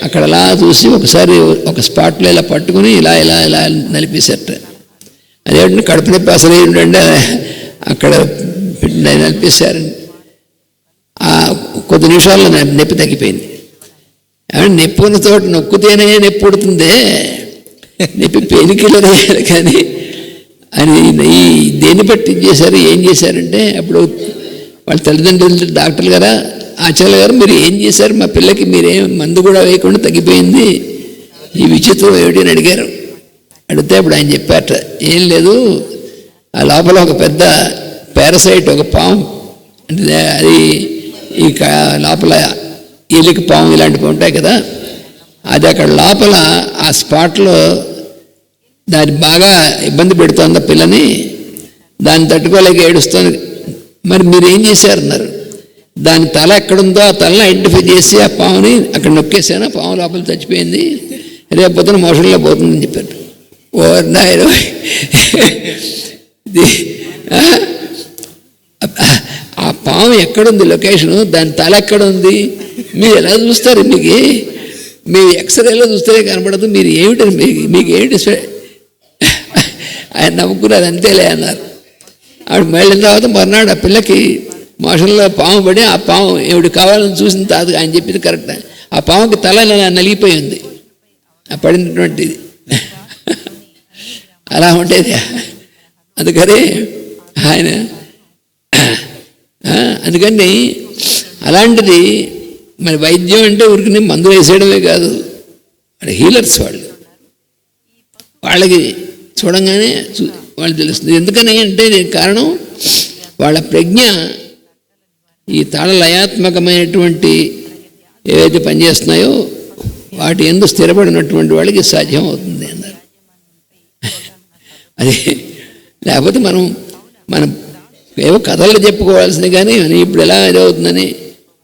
అక్కడ అలా చూసి ఒకసారి ఒక స్పాట్లో ఇలా పట్టుకుని ఇలా ఇలా ఇలా నలిపేశారట. అదేంటంటే కడుపు నొప్పి అసలు ఏంటంటే అక్కడ నలిపేశారండి. కొద్ది నిమిషాల్లో నొప్పి తగ్గిపోయింది. నొప్పి ఉన్న చోట నొక్కితేనే నొప్పి పుడుతుందే, నొప్పి పెయిన్కిల్లర్ అయ్యారు కానీ అని ఈ దేన్ని బట్టి చేశారు. ఏం చేశారంటే, అప్పుడు వాళ్ళ తల్లిదండ్రులు డాక్టర్లు గారా, ఆచార్య గారు మీరు ఏం చేశారు, మా పిల్లకి మీరేం మందు కూడా వేయకుండా తగ్గిపోయింది, ఈ విచిత్రం ఏమిటి అని అడిగారు. అడిగితే అప్పుడు ఆయన చెప్పారట, ఏం లేదు, ఆ లోపల ఒక పెద్ద పారాసైట్, ఒక పాము అంటే అది ఈ లోపల ఎలిక పాము ఇలాంటివి ఉంటాయి కదా, అది అక్కడ లోపల ఆ స్పాట్లో దాన్ని బాగా ఇబ్బంది పెడుతోంది ఆ పిల్లని, దాన్ని తట్టుకోలేక ఏడుస్తుంది. మరి మీరు ఏం చేశారన్నారు. దాని తల ఎక్కడుందో ఆ తలని ఐడెంటిఫై చేసి ఆ పాముని అక్కడ నొక్కేసాను, ఆ పాము లోపల చచ్చిపోయింది, రేపు పొద్దున మోషన్లో పోతుందని చెప్పారు. ఓర్నాయన, ఆ పాము ఎక్కడుంది లొకేషను, దాని తల ఎక్కడుంది మీరు ఎలా చూస్తారు, మీ ఎక్స్రేలో చూస్తేనే కనపడదు, మీరు ఏమిటని మీకు ఏమిటి ఆయన నవ్వుకున్నారు. అంతేలే అన్నారు. ఆవిడ మళ్ళీ తర్వాత మర్నాడు ఆ పిల్లకి మోషన్లో పాము పడి, ఆ పాము ఏమిటి కావాలని చూసిన తాత ఆయన చెప్పింది కరెక్ట్, ఆ పాముకి తల నలిగిపోయింది ఆ పడినటువంటిది. అలా ఉండేది. అందుకని ఆయన అందుకని అలాంటిది మరి వైద్యం అంటే ఊరికి మందులు వేసేయడమే కాదు, హీలర్స్ వాళ్ళు. వాళ్ళకి చూడంగానే వాళ్ళు తెలుస్తుంది. ఎందుకని అంటే దీనికి కారణం వాళ్ళ ప్రజ్ఞ ఈ తాళలయాత్మకమైనటువంటి ఏవైతే పనిచేస్తున్నాయో వాటి ఎందు స్థిరపడినటువంటి వాళ్ళకి సాధ్యం అవుతుంది అన్నారు. అది లేకపోతే మనం ఏవో కథలు చెప్పుకోవాల్సింది, కానీ ఇప్పుడు ఎలా ఇదవుతుందని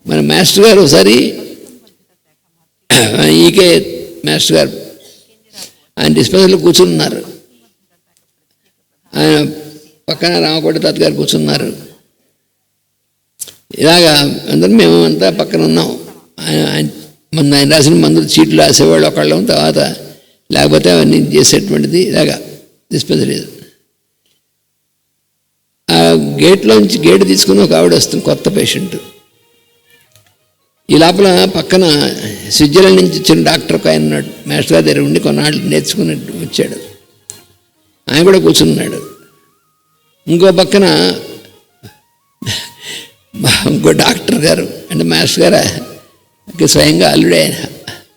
మన మాస్టర్ గారు ఒకసారి ఈకే మాస్టర్ గారు ఆయన డిస్పెన్సర్లో కూర్చున్నారు. ఆయన పక్కన రామకోట తాత గారు కూర్చున్నారు. ఇలాగా అందరం మేము అంతా పక్కన ఉన్నాం. ఆయన రాసిన మందులు చీట్లు రాసేవాళ్ళు ఒకళ్ళం, తర్వాత లేకపోతే అవన్నీ చేసేటువంటిది ఇలాగా డిస్పెన్సరీ. ఆ గేట్లోంచి గేట్ తీసుకుని ఒక ఆవిడ వస్తుంది, కొత్త పేషెంట్. ఈ లోపల పక్కన స్విట్జర్లాండ్ నుంచి వచ్చిన డాక్టర్ ఒక ఆయన ఉన్నాడు, మాస్టర్ గారి దగ్గర ఉండి కొన్నాళ్ళు నేర్చుకుని వచ్చాడు. ఆయన కూడా కూర్చున్నాడు. ఇంకో పక్కన ఇంకో డాక్టర్ గారు, అంటే మాస్టర్ గారు స్వయంగా అల్లుడే ఆయన,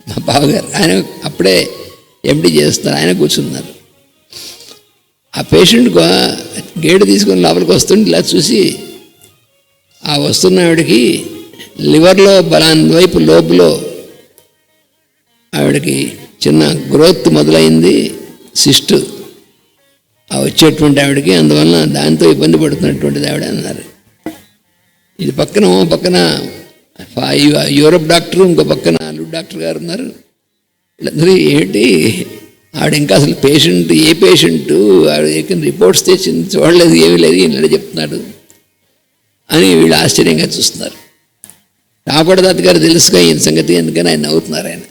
మా బావగారు, ఆయన అప్పుడే ఎండి చేస్తున్నారు, ఆయన కూర్చున్నారు. ఆ పేషెంట్ గేటు తీసుకొని లోపలికి వస్తుంటే ఇలా చూసి ఆ వస్తున్న ఆవిడకి లివర్లో బలాన్ని వైపు లోపులో ఆవిడకి చిన్న గ్రోత్ మొదలైంది, సిస్టు ఆ వచ్చేటువంటి ఆవిడకి, అందువలన దాంతో ఇబ్బంది పడుతున్నటువంటిది ఆవిడ అన్నారు. ఇది పక్కన యూరప్ డాక్టరు, ఇంకో పక్కన అల్లుడు డాక్టర్ గారు ఉన్నారు. వీళ్ళందరూ ఏంటి ఆవిడ ఇంకా అసలు పేషెంట్ ఏ పేషెంటు ఆవిడ రిపోర్ట్స్ తెచ్చింది చూడలేదు, ఏమీ లేదు, ఇలా చెప్తున్నాడు అని వీళ్ళు ఆశ్చర్యంగా చూస్తున్నారు. రామకోట తాత గారు తెలుసుగా ఈయన సంగతి, ఎందుకని ఆయన నవ్వుతున్నారు. ఆయన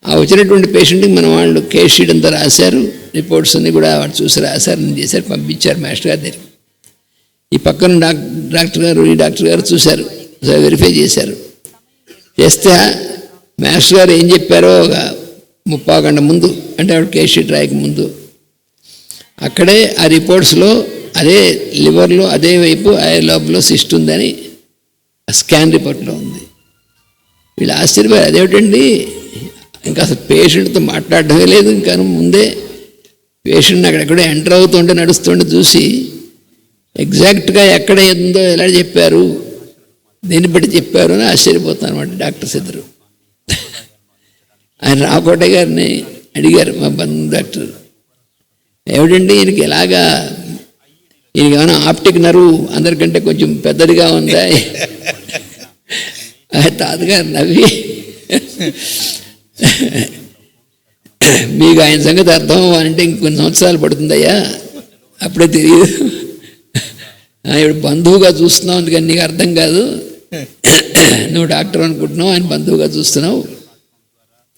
ఆ వచ్చినటువంటి పేషెంట్కి మన వాళ్ళు కేస్ షీట్ అంతా రాశారు, రిపోర్ట్స్ అన్నీ కూడా వాడు చూసి రాశారు, చేశారు, పంపించారు మాస్టర్ గారి దగ్గర. ఈ పక్కన డాక్టర్ గారు ఈ డాక్టర్ గారు చూశారు, వెరిఫై చేశారు. చేస్తే మాస్టర్ గారు ఏం చెప్పారో ఒక 30 గంట ముందు, అంటే ఆవిడ కేస్ షీట్ రాయక ముందు, అక్కడే ఆ రిపోర్ట్స్లో అదే లివర్లో అదే వైపు ఆ లోపల సిస్ట్ ఉందని స్కాన్ రిపోర్ట్లో ఉంది. వీళ్ళు ఆశ్చర్యపోయారు, అదేమిటండి ఇంకా అసలు పేషెంట్తో మాట్లాడటమే లేదు, ఇంకా ముందే పేషెంట్ని అక్కడెక్కడో ఎంటర్ అవుతుంటే నడుస్తుంటే చూసి ఎగ్జాక్ట్గా ఎక్కడ ఉందో ఎలా చెప్పారు, దీన్ని బట్టి చెప్పారు అని ఆశ్చర్యపోతాను అనమాట డాక్టర్స్ ఇద్దరు. ఆయన రామకోట గారిని అడిగారు, మా బంధు డాక్టర్, ఏమిటండి ఈయనకి ఎలాగా, ఈయనకి ఏమైనా ఆప్టిక్ నర్వ్ అందరికంటే కొంచెం పెద్దదిగా ఉందా? తాతగారు నవ్వి, మీకు ఆయన సంగతి అర్థం అంటే ఇంకొన్ని సంవత్సరాలు పడుతుందయ్యా, అప్పుడే తెలియదు, ఇప్పుడు బంధువుగా చూస్తున్నావు, అందుకని నీకు అర్థం కాదు, నువ్వు డాక్టర్ అనుకుంటున్నావు, ఆయన బంధువుగా చూస్తున్నావు,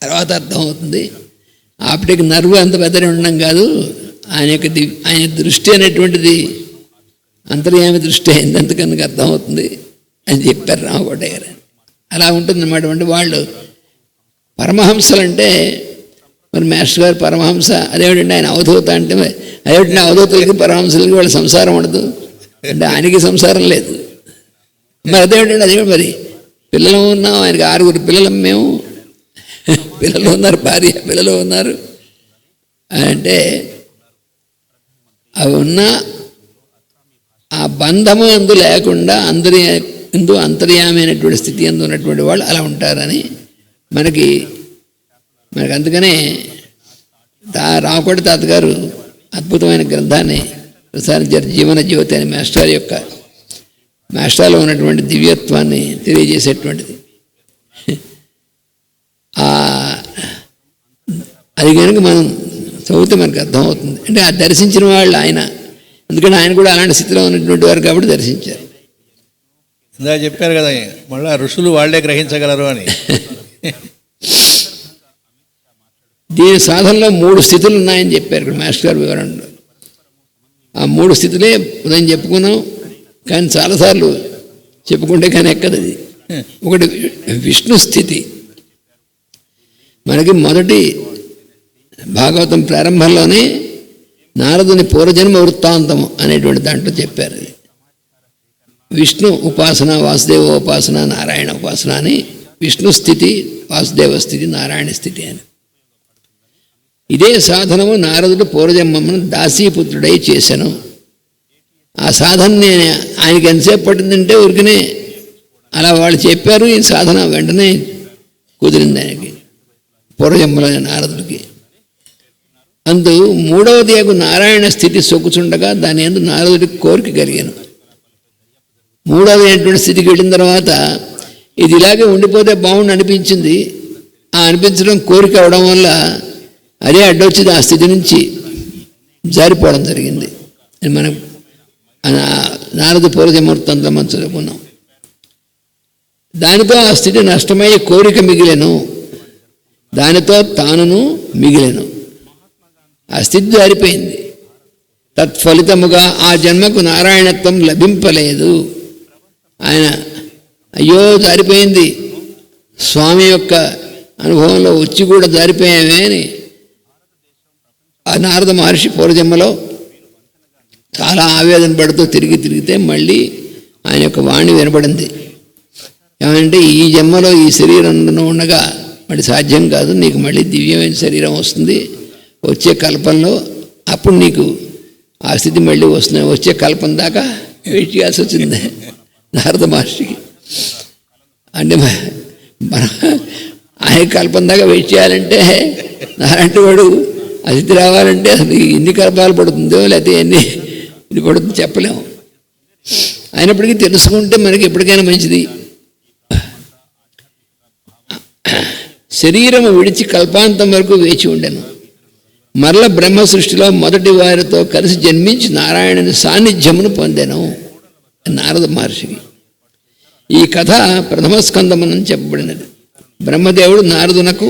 తర్వాత అర్థం అవుతుంది. ఆప్టిక్ నర్వ్ అంత పెద్దనే ఉండడం కాదు, ఆయన దృష్టి అనేటువంటిది అంతర్యామి దృష్టి అయింది, అందుకని అర్థమవుతుంది అని చెప్పారు రామకోట గారు. అలా ఉంటుందన్నమాట. అంటే వాళ్ళు పరమహంసలు అంటే, మరి మాస్టర్ గారు పరమహంస, అదేమిటంటే ఆయన అవధూత అంటే, అదేమిటంటే అవధూతలకి పరమహంసలకి వాళ్ళ సంసారం ఉండదు అంటే ఆయనకి సంసారం లేదు. మరి అదేమిటంటే అదేమిటి, మరి పిల్లలు ఉన్నాం, ఆయనకి 6 పిల్లలం మేము, పిల్లలు ఉన్నారు, భార్య పిల్లలు ఉన్నారు అంటే, అవి ఉన్న ఆ బంధము అందు లేకుండా అంతర్యామైనటువంటి స్థితి అందు ఉన్నటువంటి వాళ్ళు అలా ఉంటారని మనకి అందుకనే రామకోట తాత గారు అద్భుతమైన గ్రంథాన్ని ప్రసారించారు, జీవన జ్యోతి అని. మాస్టర్లో ఉన్నటువంటి దివ్యత్వాన్ని తెలియజేసేటువంటిది. అది కనుక మనం చదివితే మనకు అర్థమవుతుంది. అంటే ఆ దర్శించిన వాళ్ళు ఆయన, ఎందుకంటే ఆయన కూడా అలాంటి స్థితిలో ఉన్నటువంటి వారు కాబట్టి దర్శించారు. ఇందా చెప్పారు కదా, మళ్ళీ ఋషులు వాళ్ళే గ్రహించగలరు అని. దీని సాధనలో 3 స్థితులు ఉన్నాయని చెప్పారు ఇక్కడ మాస్టర్ గారు వివరణలో. ఆ 3 స్థితులే ఉదయం చెప్పుకున్నాం, కానీ చాలాసార్లు చెప్పుకుంటే కానీ ఎక్కదు అది. ఒకటి విష్ణు స్థితి. మనకి మొదటి భాగవతం ప్రారంభంలోనే నారదుని పూర్వజన్మ వృత్తాంతము అనేటువంటి దాంట్లో చెప్పారు. విష్ణు ఉపాసన, వాసుదేవ ఉపాసన, నారాయణ ఉపాసన అని విష్ణు స్థితి, వాసుదేవ స్థితి, నారాయణ స్థితి అని. ఇదే సాధనము నారదుడు పూర్వజన్మమును దాసీపుత్రుడై చేశాను. ఆ సాధన ఆయనకి ఎంతసేపు పట్టిందంటే ఊరికనే అలా వాళ్ళు చెప్పారు, ఈ సాధన వెంటనే కుదిరింది ఆయనకి, పూర్వజన్మలో నారదుడికి. అందు మూడవది నారాయణ స్థితి సొక్కుచుండగా దాని యందు నారదుడికి కోరిక కలిగాను. మూడవది అయినటువంటి స్థితికి వెళ్ళిన తర్వాత ఇది ఇలాగే ఉండిపోతే బాగుండు అనిపించింది. ఆ అనిపించడం కోరిక అవడం వల్ల అదే అడ్డొచ్చింది, ఆ స్థితి నుంచి జారిపోవడం జరిగింది. మనం నారద పూర్వజన్మవృత్తాంతం మనం చదువుకున్నాం. దానితో ఆ స్థితి నష్టమయ్యే కోరిక మిగిలెను, దానితో తానును మిగిలెను. ఆ స్థితి జారిపోయింది. తత్ఫలితముగా ఆ జన్మకు నారాయణత్వం లభింపలేదు. ఆయన అయ్యో జారిపోయింది, స్వామి యొక్క అనుభవంలో వచ్చి కూడా జారిపోయామే అని ఆ నారద మహర్షి పూర్వజన్మలో చాలా ఆవేదన పడుతూ తిరిగితే మళ్ళీ ఆయన యొక్క వాణి వినపడింది. ఏమంటే ఈ జన్మలో ఈ శరీరంలో ఉండగా మళ్ళీ సాధ్యం కాదు, నీకు మళ్ళీ దివ్యమైన శరీరం వస్తుంది వచ్చే కల్పంలో, అప్పుడు నీకు ఆ స్థితి మళ్ళీ వస్తుంది. వచ్చే కల్పం దాకా వెయిట్ చేయాల్సి వచ్చింది నారద మహర్షికి. అంటే ఆయన కల్పం దాకా వెయిట్ చేయాలంటే నారాయణ వాడు ఆ స్థితి రావాలంటే అసలు ఎన్ని కల్పాలు పడుతుందో లేకపోతే ఎన్ని ఇది పడుతుందో చెప్పలేము. అయినప్పటికీ తెలుసుకుంటే మనకి ఎప్పటికైనా మంచిది. శరీరము విడిచి కల్పాంతం వరకు వేచి ఉండెను. మరల బ్రహ్మ సృష్టిలో మొదటి వారితో కలిసి జన్మించి నారాయణుని సాన్నిధ్యమును పొందెను నారద మహర్షికి. ఈ కథ ప్రథమ స్కందమునని చెప్పబడినది. బ్రహ్మదేవుడు నారదునకు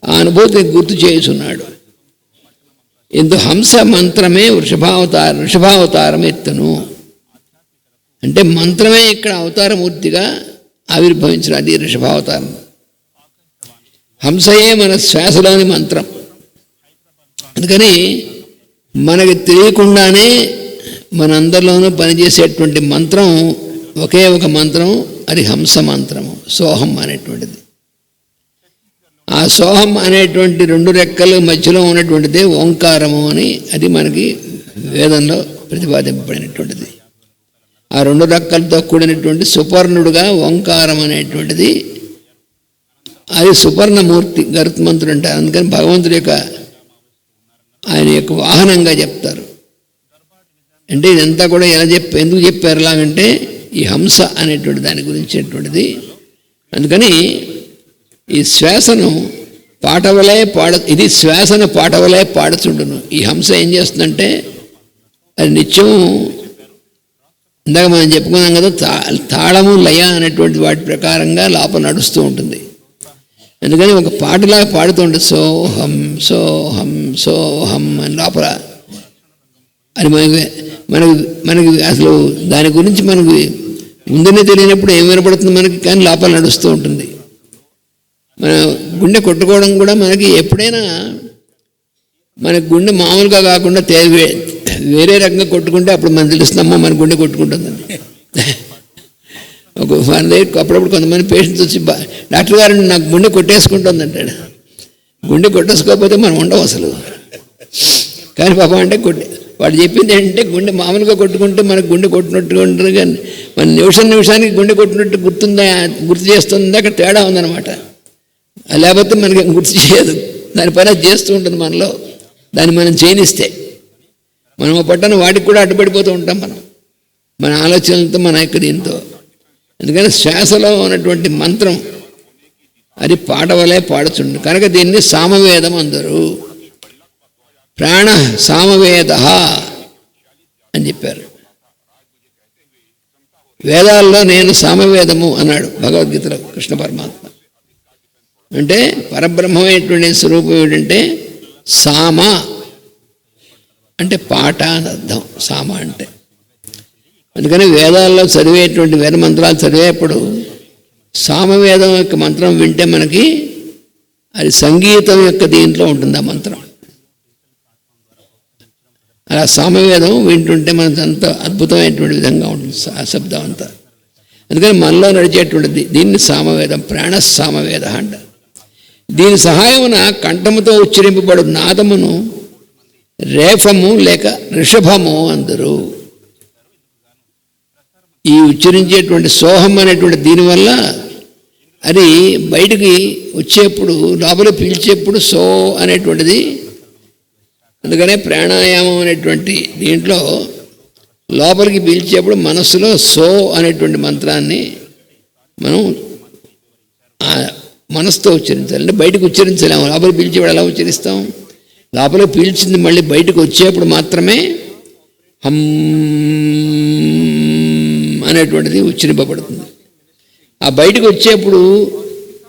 ఆ అనుభూతిని గుర్తు చేయుచున్నాడు. ఇందు హంస మంత్రమే వృషభావతారం ఎత్తును. అంటే మంత్రమే ఇక్కడ అవతారమూర్తిగా ఆవిర్భవించిన అది వృషభావతారం. హంసయే మన శ్వాసలోని మంత్రం. అందుకని మనకి తెలియకుండానే మనందరిలోనూ పనిచేసేటువంటి మంత్రం ఒకే ఒక మంత్రం, అది హంస మంత్రము, సోహం అనేటువంటిది. ఆ సోహం అనేటువంటి రెండు రెక్కల మధ్యలో ఉన్నటువంటిదే ఓంకారము అని అది మనకి వేదంలో ప్రతిపాదింపబడినటువంటిది. ఆ రెండు రెక్కలతో కూడినటువంటి సుపర్ణుడుగా ఓంకారం అనేటువంటిది, అది సుపర్ణమూర్తి గరుత్మంతుడు అంటారు. అందుకని భగవంతుడి యొక్క ఆయన యొక్క వాహనంగా చెప్తారు. అంటే ఇదంతా కూడా ఎందుకు చెప్పారు ఎలాగంటే ఈ హంస అనేటువంటి దాని గురించినటువంటిది. అందుకని ఈ శ్వాసను పాటవలే ఇది శ్వాసను పాటవలే పాడుచుండును. ఈ హంస ఏం చేస్తుందంటే అది నిత్యం ఇందాక మనం చెప్పుకున్నాం కదా, తాళము లయ అనేటువంటి వాటి ప్రకారంగా లోపల నడుస్తూ ఉంటుంది. అందుకని ఒక పాటలాగా పాడుతుంటుంది, సోహం సోహం సోహం అని లోపల. అది మనకి అసలు దాని గురించి మనకి ముందునే తెలియనప్పుడు ఏం వినపడుతుంది మనకి, కానీ లోపల నడుస్తూ ఉంటుంది. మన గుండె కొట్టుకోవడం కూడా మనకి ఎప్పుడైనా మన గుండె మామూలుగా కాకుండా వేరే రకంగా కొట్టుకుంటే అప్పుడు మనకు తెలుస్తుందమ్మా మన గుండె కొట్టుకుంటుందని. మన దగ్గర అప్పుడప్పుడు కొంతమంది పేషెంట్స్ వచ్చి డాక్టర్ గారు నాకు గుండె కొట్టేసుకుంటుంది అంటాడు. గుండె కొట్టేసుకోకపోతే మనం ఉండవు అసలు. కానీ పాపం అంటే వాడు చెప్పింది ఏంటంటే గుండె మామూలుగా కొట్టుకుంటే మనకు గుండె కొట్టినట్టుగా ఉంటుంది, కానీ మన నిమిషానికి గుండె కొట్టినట్టు గుర్తు చేస్తుంది. అక్కడ తేడా ఉందన్నమాట. లేకపోతే మనకి గుర్తు చేయదు, దాని పని చేస్తూ ఉంటుంది మనలో. దాన్ని మనం చేయనిస్తే మనం పట్టణ వాటికి కూడా అడ్డుపడిపోతూ ఉంటాం మన ఆలోచనలతో, మన యొక్క దీంతో. అందుకని శ్వాసలో ఉన్నటువంటి మంత్రం అది పాట వలె పాడుచుండు కనుక దీన్ని సామవేదం అందరు. ప్రాణ సామవేద అని చెప్పారు. వేదాల్లో నేను సామవేదము అన్నాడు భగవద్గీతలో కృష్ణ పరమాత్మ. అంటే పరబ్రహ్మమైనటువంటి స్వరూపం ఏమిటంటే సామ అంటే పాట అని అర్థం. సామ అంటే అందుకని వేదాల్లో చదివేటువంటి వేద మంత్రాలు చదివేప్పుడు సామవేదం యొక్క మంత్రం వింటే మనకి అది సంగీతం యొక్క దీంట్లో ఉంటుంది ఆ మంత్రం. అలా సామవేదం వింటుంటే మనకు అంత అద్భుతమైనటువంటి విధంగా ఉంటుంది ఆ శబ్దం అంతా. అందుకని మనలో నడిచేటువంటిది దీన్ని సామవేదం, ప్రాణ సామవేద అంటారు. దీని సహాయమున కంఠముతో ఉచ్చరింపబడు నాదమును రేఫము లేక ఋషభము అందరు. ఈ ఉచ్చరించేటువంటి సోహం అనేటువంటి దీనివల్ల అది బయటికి వచ్చేప్పుడు, లోపల పీల్చేప్పుడు సో అనేటువంటిది. అందుకనే ప్రాణాయామం అనేటువంటి దీంట్లో లోపలికి పీల్చేప్పుడు మనస్సులో సో అనేటువంటి మంత్రాన్ని మనం మనసుతో ఉచ్చరించాలి. అంటే బయటకు ఉచ్చరించలేము. లోపల పీల్చేప్పుడు ఎలా ఉచ్చరిస్తాం? లోపల పీల్చింది మళ్ళీ బయటకు వచ్చేప్పుడు మాత్రమే హమ్ అనేటువంటిది ఉచ్చరింపబడుతుంది. ఆ బయటకు వచ్చేప్పుడు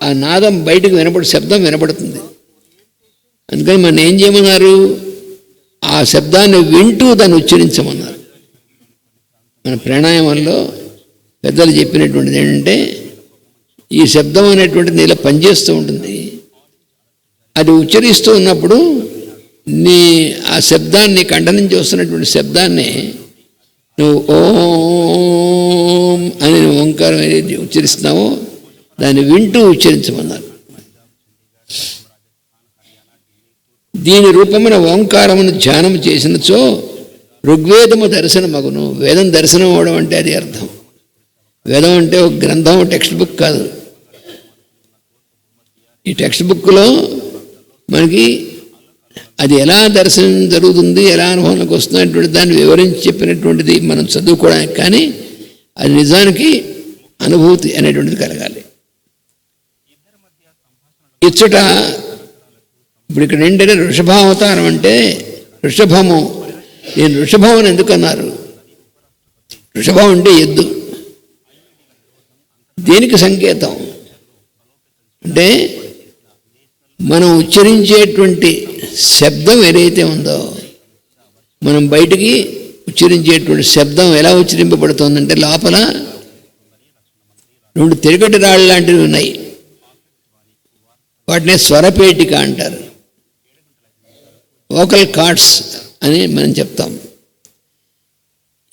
ఆ నాదం బయటకు శబ్దం వినపడుతుంది. అందుకని మనం ఏం చేయమన్నారు? ఆ శబ్దాన్ని వింటూ దాన్ని ఉచ్చరించమన్నారు. మన ప్రాణాయామంలో పెద్దలు చెప్పినటువంటిది ఏంటంటే, ఈ శబ్దం అనేటువంటిది ఇలా పనిచేస్తూ ఉంటుంది. అది ఉచ్చరిస్తూ ఉన్నప్పుడు ఆ శబ్దాన్ని, కంఠ నుంచి వస్తున్నటువంటి శబ్దాన్ని నువ్వు ఓం అని ఓంకారం ఏదైతే ఉచ్చరిస్తున్నావో దాన్ని వింటూ ఉచ్చరించమన్నారు. దీని రూపమున ఓంకారమును ధ్యానం చేసినచో ఋగ్వేదము దర్శనమగును. వేదం దర్శనం అవడం అంటే అది అర్థం. వేదం అంటే ఒక గ్రంథం, టెక్స్ట్ బుక్ కాదు. ఈ టెక్స్ట్ బుక్లో మనకి అది ఎలా దర్శనం జరుగుతుంది, ఎలా అనుభవంలోకి వస్తున్నటువంటి దాన్ని వివరించి చెప్పినటువంటిది మనం చదువుకోవడానికి. కానీ అది నిజానికి అనుభూతి అనేటువంటిది కలగాలి. ఇచ్చట ఇప్పుడు ఇక్కడ ఏంటంటే వృషభావతారం అంటే వృషభము. నేను వృషభం అని ఎందుకన్నారు? వృషభం అంటే ఎద్దు. దేనికి సంకేతం అంటే మనం ఉచ్చరించేటువంటి శబ్దం ఏదైతే ఉందో, మనం బయటికి ఉచ్చరించేటువంటి శబ్దం ఎలా ఉచ్చరింపబడుతుందంటే లోపల 2 తిరగటి రాళ్ళు లాంటివి ఉన్నాయి. వాటినే స్వరపేటిక అంటారు. వోకల్ కార్డ్స్ అని మనం చెప్తాం.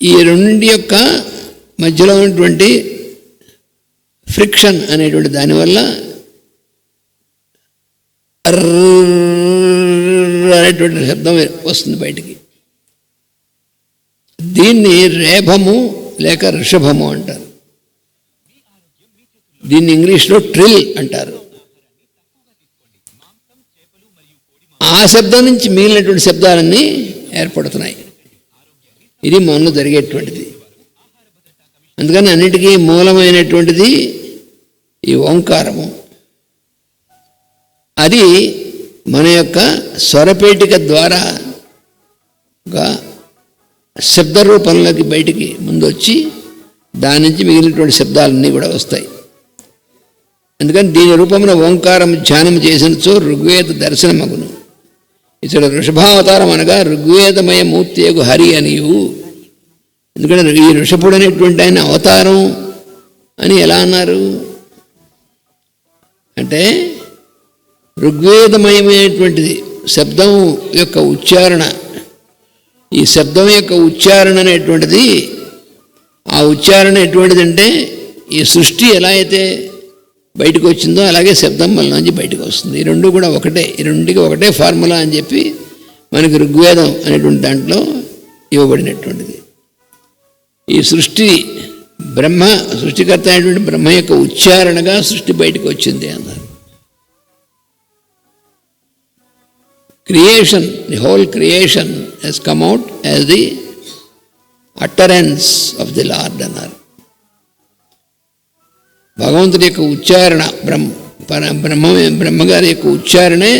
ఈ రెండింటి యొక్క మధ్యలో ఉన్నటువంటి ఫ్రిక్షన్ అనేటువంటి దానివల్ల అనేటువంటి శబ్దం వస్తుంది బయటికి. దీన్ని రేభము లేక ఋషభము అంటారు. దీన్ని ఇంగ్లీష్లో ట్రిల్ అంటారు. ఆ శబ్దం నుంచి మిగిలినటువంటి శబ్దాలన్నీ ఏర్పడుతున్నాయి. ఇది మనలో జరిగేటువంటిది. అందుకని అన్నిటికీ మూలమైనటువంటిది ఈ ఓంకారము. అది మన యొక్క స్వరపేటిక ద్వారా ఒక శబ్ద రూపంలోకి బయటికి ముందు వచ్చి దాని నుంచి మిగిలినటువంటి శబ్దాలన్నీ కూడా వస్తాయి. అందుకని దీని రూపమున ఓంకారం ధ్యానం చేసినచో ఋగ్వేద దర్శనమగును. ఇతడు వృషభావతారం అనగా ఋగ్వేదమయ మూర్తియగు హరి అనియు. ఎందుకంటే ఈ ఋషభుడు అనేటువంటి ఆయన అవతారం అని ఎలా అన్నారు అంటే, ఋగ్వేదమయమైనటువంటిది శబ్దం యొక్క ఉచ్చారణ. ఈ శబ్దం యొక్క ఉచ్చారణ అనేటువంటిది, ఆ ఉచ్చారణ ఎటువంటిదంటే ఈ సృష్టి ఎలా అయితే బయటకు వచ్చిందో అలాగే శబ్దం వల్ల నుంచి బయటకు వస్తుంది. ఈ రెండు కూడా ఒకటే. ఈ రెండుకి ఒకటే ఫార్ములా అని చెప్పి మనకి ఋగ్వేదం అనేటువంటి దాంట్లో ఇవ్వబడినటువంటిది. ఈ సృష్టి సృష్టికర్త అయినటువంటి బ్రహ్మ యొక్క ఉచ్చారణగా సృష్టి బయటకు వచ్చింది అన్నారు. Creation, the whole creation has come out as the utterance of the lord అన్నారు. భగవంతుడి యొక్క ఉచ్చారణ, బ్రహ్మగారి యొక్క ఉచ్చారణే,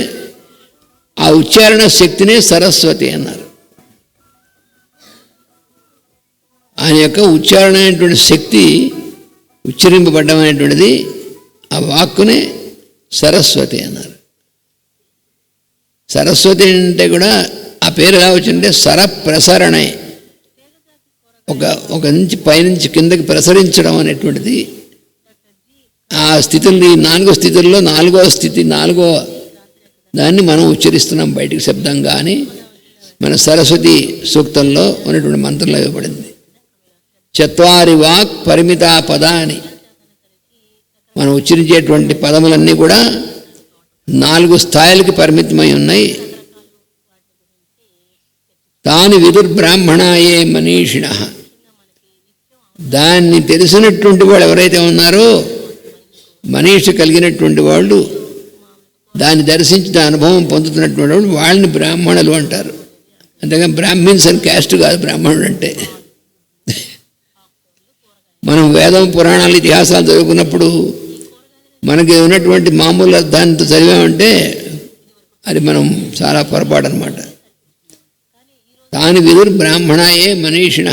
ఆ ఉచ్చారణ శక్తినే సరస్వతి అన్నారు. ఆయన యొక్క ఉచ్చారణ అనేటువంటి శక్తి ఉచ్చరింపబడ్డం అనేటువంటిది, ఆ వాక్కునే సరస్వతి అన్నారు. సరస్వతి అంటే కూడా ఆ పేరు ఎలా వచ్చిందంటే సరప్రసరణే, ఒక నుంచి పైనుంచి కిందకి ప్రసరించడం అనేటువంటిది. ఆ స్థితుల్ని 4 స్థితుల్లో 4వ స్థితి, 4వ దాన్ని మనం ఉచ్చరిస్తున్నాం బయటికి శబ్దంగా అని మన సరస్వతి సూక్తంలో ఉన్నటువంటి మంత్రంలో ఇవ్వబడింది. 4 వాక్ పరిమిత పద అని మనం ఉచ్చరించేటువంటి పదములన్నీ కూడా 4 స్థాయిలకి పరిమితమై ఉన్నాయి. తాని విదుర్బ్రాహ్మణాయే మనీషిణ, దాన్ని తెలిసినటువంటి వాళ్ళు ఎవరైతే ఉన్నారో, మనీష కలిగినటువంటి వాళ్ళు, దాన్ని దర్శించిన అనుభవం పొందుతున్నటువంటి వాళ్ళు, వాళ్ళని బ్రాహ్మణులు అంటారు. అంతేగా బ్రాహ్మిన్స్ అని క్యాస్ట్ కాదు బ్రాహ్మణుడు అంటే. మనం వేదం పురాణాలు ఇతిహాసాలు చదువుకున్నప్పుడు మనకి ఉన్నటువంటి మామూలు అర్థాంతో చదివామంటే అది మనం చాలా పొరపాటు అనమాట. తాని విదుర్ బ్రాహ్మణాయే మనీషిణ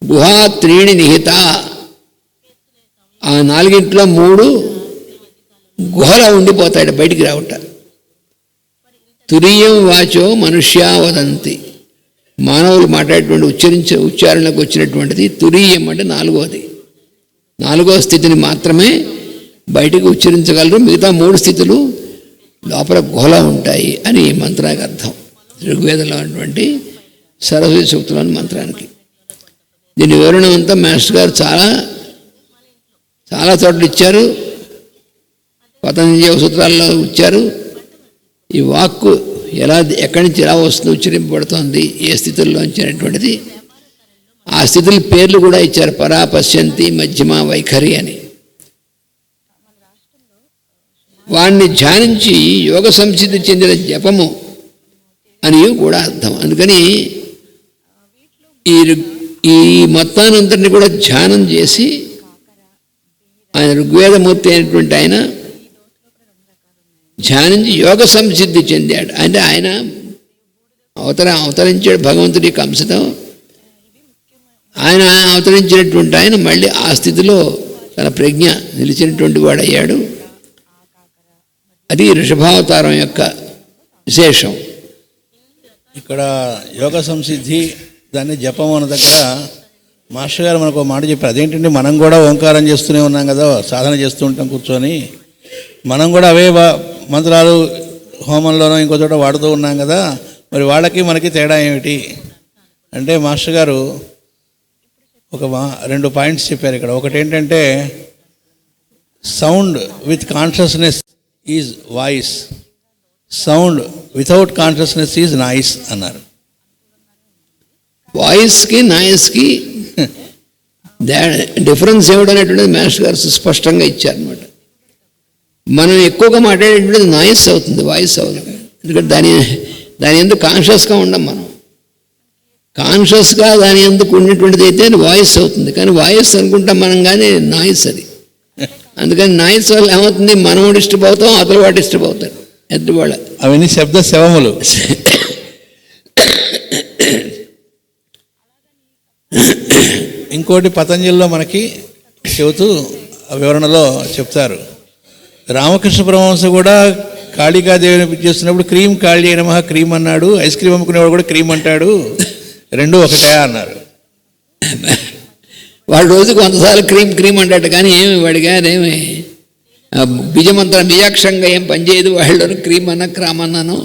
గుహా 3 నిహిత, ఆ 4 3 గుహలో ఉండిపోతాడు, బయటికి రావట. తురీయం వాచో మనుష్యా వదంతి, మానవులు మాట్లాడేటువంటి ఉచ్చారణకు వచ్చినటువంటిది తురీయం అంటే 4వది. 4వ స్థితిని మాత్రమే బయటకు ఉచ్చరించగలరు, మిగతా 3 స్థితులు లోపల గుహలో ఉంటాయి అని ఈ మంత్రానికి అర్థం. ఋగ్వేదంలో ఉన్నటువంటి సరస్వతి సూక్తులోని మంత్రానికి. దీని వివరణ అంతా మాస్టర్ గారు చాలా చాలా చోట్ల ఇచ్చారు. పతంజలి సూత్రాల్లో ఇచ్చారు. ఈ వాక్కు ఎలా, ఎక్కడి నుంచి ఎలా వస్తుంది, ఉచ్చరింపబడుతోంది, ఏ స్థితుల్లో అనేటువంటిది, ఆ స్థితుల పేర్లు కూడా ఇచ్చారు. పరా, పశ్యంతి, మధ్యమ, వైఖరి అని. వాణ్ణి ధ్యానించి యోగ సంసిద్ధి చెందిన జపము అని కూడా అర్థం. అందుకని ఈ మొత్తానంతటిని కూడా ధ్యానం చేసి ఆయన ఋగ్వేదమూర్తి అయినటువంటి ఆయన ధ్యానించి యోగ సంసిద్ధి చెందాడు. అంటే ఆయన అవతరించాడు భగవంతుడి కంసతో. ఆయన అవతరించినటువంటి ఆయన మళ్ళీ ఆ స్థితిలో తన ప్రజ్ఞ నిలిచినటువంటి వాడు అయ్యాడు. అది ఋషభావతారం యొక్క విశేషం. ఇక్కడ యోగ సంసిద్ధి, దాన్ని జపం అన్న దగ్గర మాస్టర్ గారు మనకు ఒక మాట చెప్పారు. అదేంటంటే మనం కూడా ఓంకారం చేస్తూనే ఉన్నాం కదా, సాధన చేస్తూ ఉంటాం కూర్చొని, మనం కూడా అవే మంత్రాలు హోమంలోనో ఇంకో చోట వాడుతూ ఉన్నాం కదా, మరి వాళ్ళకి మనకి తేడా ఏమిటి అంటే మాస్టర్ గారు ఒక 2 పాయింట్స్ చెప్పారు ఇక్కడ. ఒకటి ఏంటంటే sound with consciousness is voice, sound without consciousness is noise అన్నారు. వాయిస్కి నాయిస్కి డిఫరెన్స్ ఏమిటనేటువంటిది మాస్టర్ గారు స్పష్టంగా ఇచ్చారనమాట. మనం ఎక్కువగా మాట్లాడేటువంటిది నాయిస్ అవుతుంది, వాయిస్ అవుతుంది. ఎందుకంటే దాని ఎందుకు కాన్షియస్గా ఉండం. మనం కాన్షియస్గా దాని ఎందుకు ఉన్నటువంటిది అయితే వాయిస్ అవుతుంది. కానీ వాయిస్ అనుకుంటాం మనం, కానీ నాయిస్ అది. అందుకని నాయిస్ వల్ల ఏమవుతుంది, మనం డిస్టర్బ్ అవుతాం, అవతల వాడు డిస్టర్బ్ అవుతాడు, ఎదుటివాళ్ళ. అవన్నీ శబ్ద శవములు. ఇంకోటి పతంజలిలో మనకి చెబుతూ వివరణలో చెప్తారు. రామకృష్ణ పరమహంస కూడా కాళికాదేవిని చేస్తున్నప్పుడు క్రీమ్ కాళీ నమః క్రీమ్ అన్నాడు, ఐస్ క్రీమ్ అమ్ముకునేవాడు కూడా క్రీమ్ అంటాడు, 2 ఒకటే అన్నారు. వాడు రోజుకు 100 సార్లు క్రీమ్ క్రీమ్ అంటాడు, కానీ ఏమి వాడిగా ఏమి బీజమంత్రం బీజాక్షంగా ఏం పనిచేయదు. వాళ్ళను క్రీమ్ అన్నా క్రామ్ అన్నాను.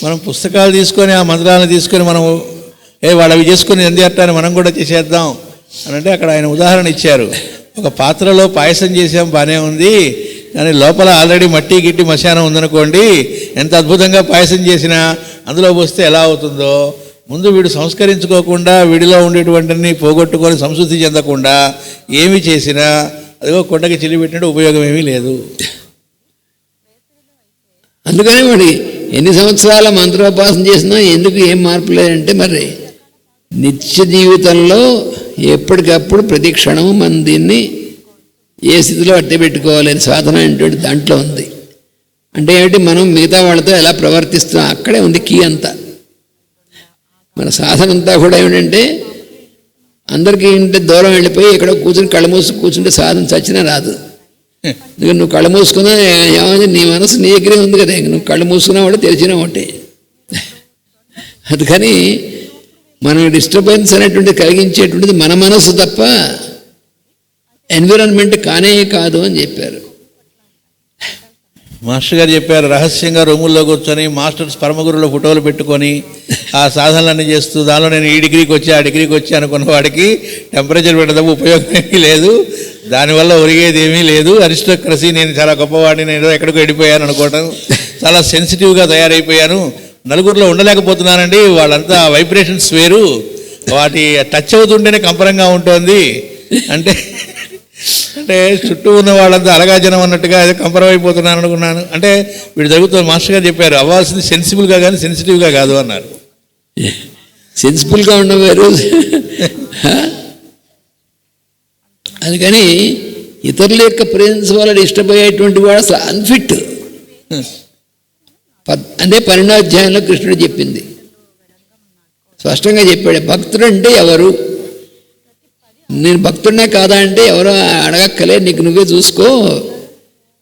మనం పుస్తకాలు తీసుకొని ఆ మంత్రాలను తీసుకొని మనం వాళ్ళు అవి చేసుకొని ఎందేటాన్ని మనం కూడా చేసేద్దాం అని అంటే అక్కడ ఆయన ఉదాహరణ ఇచ్చారు. ఒక పాత్రలో పాయసం చేసాం, బాగానే ఉంది, కానీ లోపల ఆల్రెడీ మట్టి గిట్టి మశానం ఉందనుకోండి, ఎంత అద్భుతంగా పాయసం చేసినా అందులో పోస్తే ఎలా అవుతుందో, ముందు వీడు సంస్కరించుకోకుండా వీడిలో ఉండేటువంటిని పోగొట్టుకొని సంశుద్ధి చెందకుండా ఏమి చేసినా అదిగో కొండకి చిల్లి పెట్టినట్టు ఉపయోగం ఏమీ లేదు. అందుకని వాడి ఎన్ని సంవత్సరాల మంత్రోపాసన చేసినా ఎందుకు ఏం మార్పు లేదంటే, మరి నిత్య జీవితంలో ఎప్పటికప్పుడు ప్రతి క్షణము మనం దీన్ని ఏ స్థితిలో అట్టే పెట్టుకోవాలని సాధన అంటే దాంట్లో ఉంది. అంటే ఏమిటి, మనం మిగతా వాళ్ళతో ఎలా ప్రవర్తిస్తున్నాం అక్కడే ఉంది కీ అంతా. మన సాధన అంతా కూడా ఏమిటంటే అందరికీ ఇంటి దూరం వెళ్ళిపోయి ఇక్కడ కూర్చుని కళ్ళు మూసుకు కూర్చుంటే సాధన చచ్చినా రాదు. ఎందుకంటే నువ్వు కళ్ళు మూసుకున్నా ఏమైంది, నీ మనసు నీ దగ్గరే ఉంది కదా, నువ్వు కళ్ళు మూసుకున్నా ఒకటి తెరిచినా ఒకటి. అందుకని మనం డిస్టర్బెన్స్ అనేటువంటిది కలిగించేటువంటిది మన మనసు తప్ప ఎన్విరాన్మెంట్ కానే కాదు అని చెప్పారు మాస్టర్ గారు. చెప్పారు రహస్యంగా రూముల్లో కూర్చొని మాస్టర్స్ పరమగురుల ఫోటోలు పెట్టుకొని ఆ సాధనలన్నీ చేస్తూ దానిలో నేను ఈ డిగ్రీకి వచ్చి ఆ డిగ్రీకి వచ్చి అనుకున్న వాడికి టెంపరేచర్ పెట్టడం ఉపయోగం ఏమీ లేదు. దానివల్ల ఒరిగేది ఏమీ లేదు. అరిస్టోక్రసీ, నేను చాలా గొప్పవాడిని, నేను ఎక్కడికో వెళ్ళిపోయాను అనుకోవటం, చాలా సెన్సిటివ్గా తయారైపోయాను, నలుగురిలో ఉండలేకపోతున్నానండి, వాళ్ళంతా వైబ్రేషన్స్ వేరు, వాటి టచ్ అవుతుంటేనే కంపరంగా ఉంటుంది అంటే అంటే చుట్టూ ఉన్న వాళ్ళంతా అలగా జనం అన్నట్టుగా ఏదో కంపరం అయిపోతున్నాను అనుకున్నాను. అంటే వీడు జరుగుతుంది. మాస్టర్ గారు చెప్పారు, అవ్వాల్సింది సెన్సిబుల్గా కానీ సెన్సిటివ్గా కాదు అన్నారు. సెన్సిబుల్గా ఉండవారు అందుకని ఇతరుల యొక్క ప్రేన్స్ వల్ల డిస్టర్బ్ అయ్యేటువంటి వాడు అసలు అన్ఫిట్. అదే 12వ అధ్యాయంలో కృష్ణుడు చెప్పింది, స్పష్టంగా చెప్పాడు. భక్తుడు అంటే ఎవరు, నేను భక్తుడినే కాదా అంటే ఎవరో అడగక్కలే, నీకు నువ్వే చూసుకో,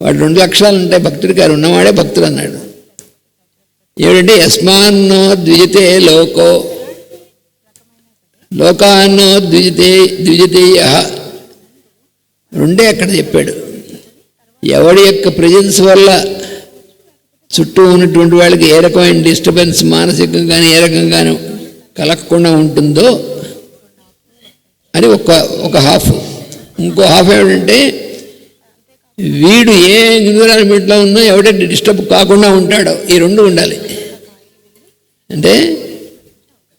వాడు 2 లక్షణాలు ఉంటాయి భక్తుడికి, అది ఉన్నవాడే భక్తుడు అన్నాడు. ఏమిటంటే యస్మాన్నో ద్విజతే లోకో లోకాన్నో ద్విజతేయ, 2 అక్కడ చెప్పాడు. ఎవడి యొక్క ప్రజెన్స్ వల్ల చుట్టూ ఉన్నటువంటి వాళ్ళకి ఏ రకమైన డిస్టర్బెన్స్ మానసికంగానే ఏ రకంగానూ కలగకుండా ఉంటుందో అని ఒక హాఫ్. ఇంకో హాఫ్ ఏమిటంటే వీడు ఏ ఎన్విరాన్మెంట్లో ఉన్నా ఎవడైతే డిస్టర్బ్ కాకుండా ఉంటాడో, ఈ 2 ఉండాలి. అంటే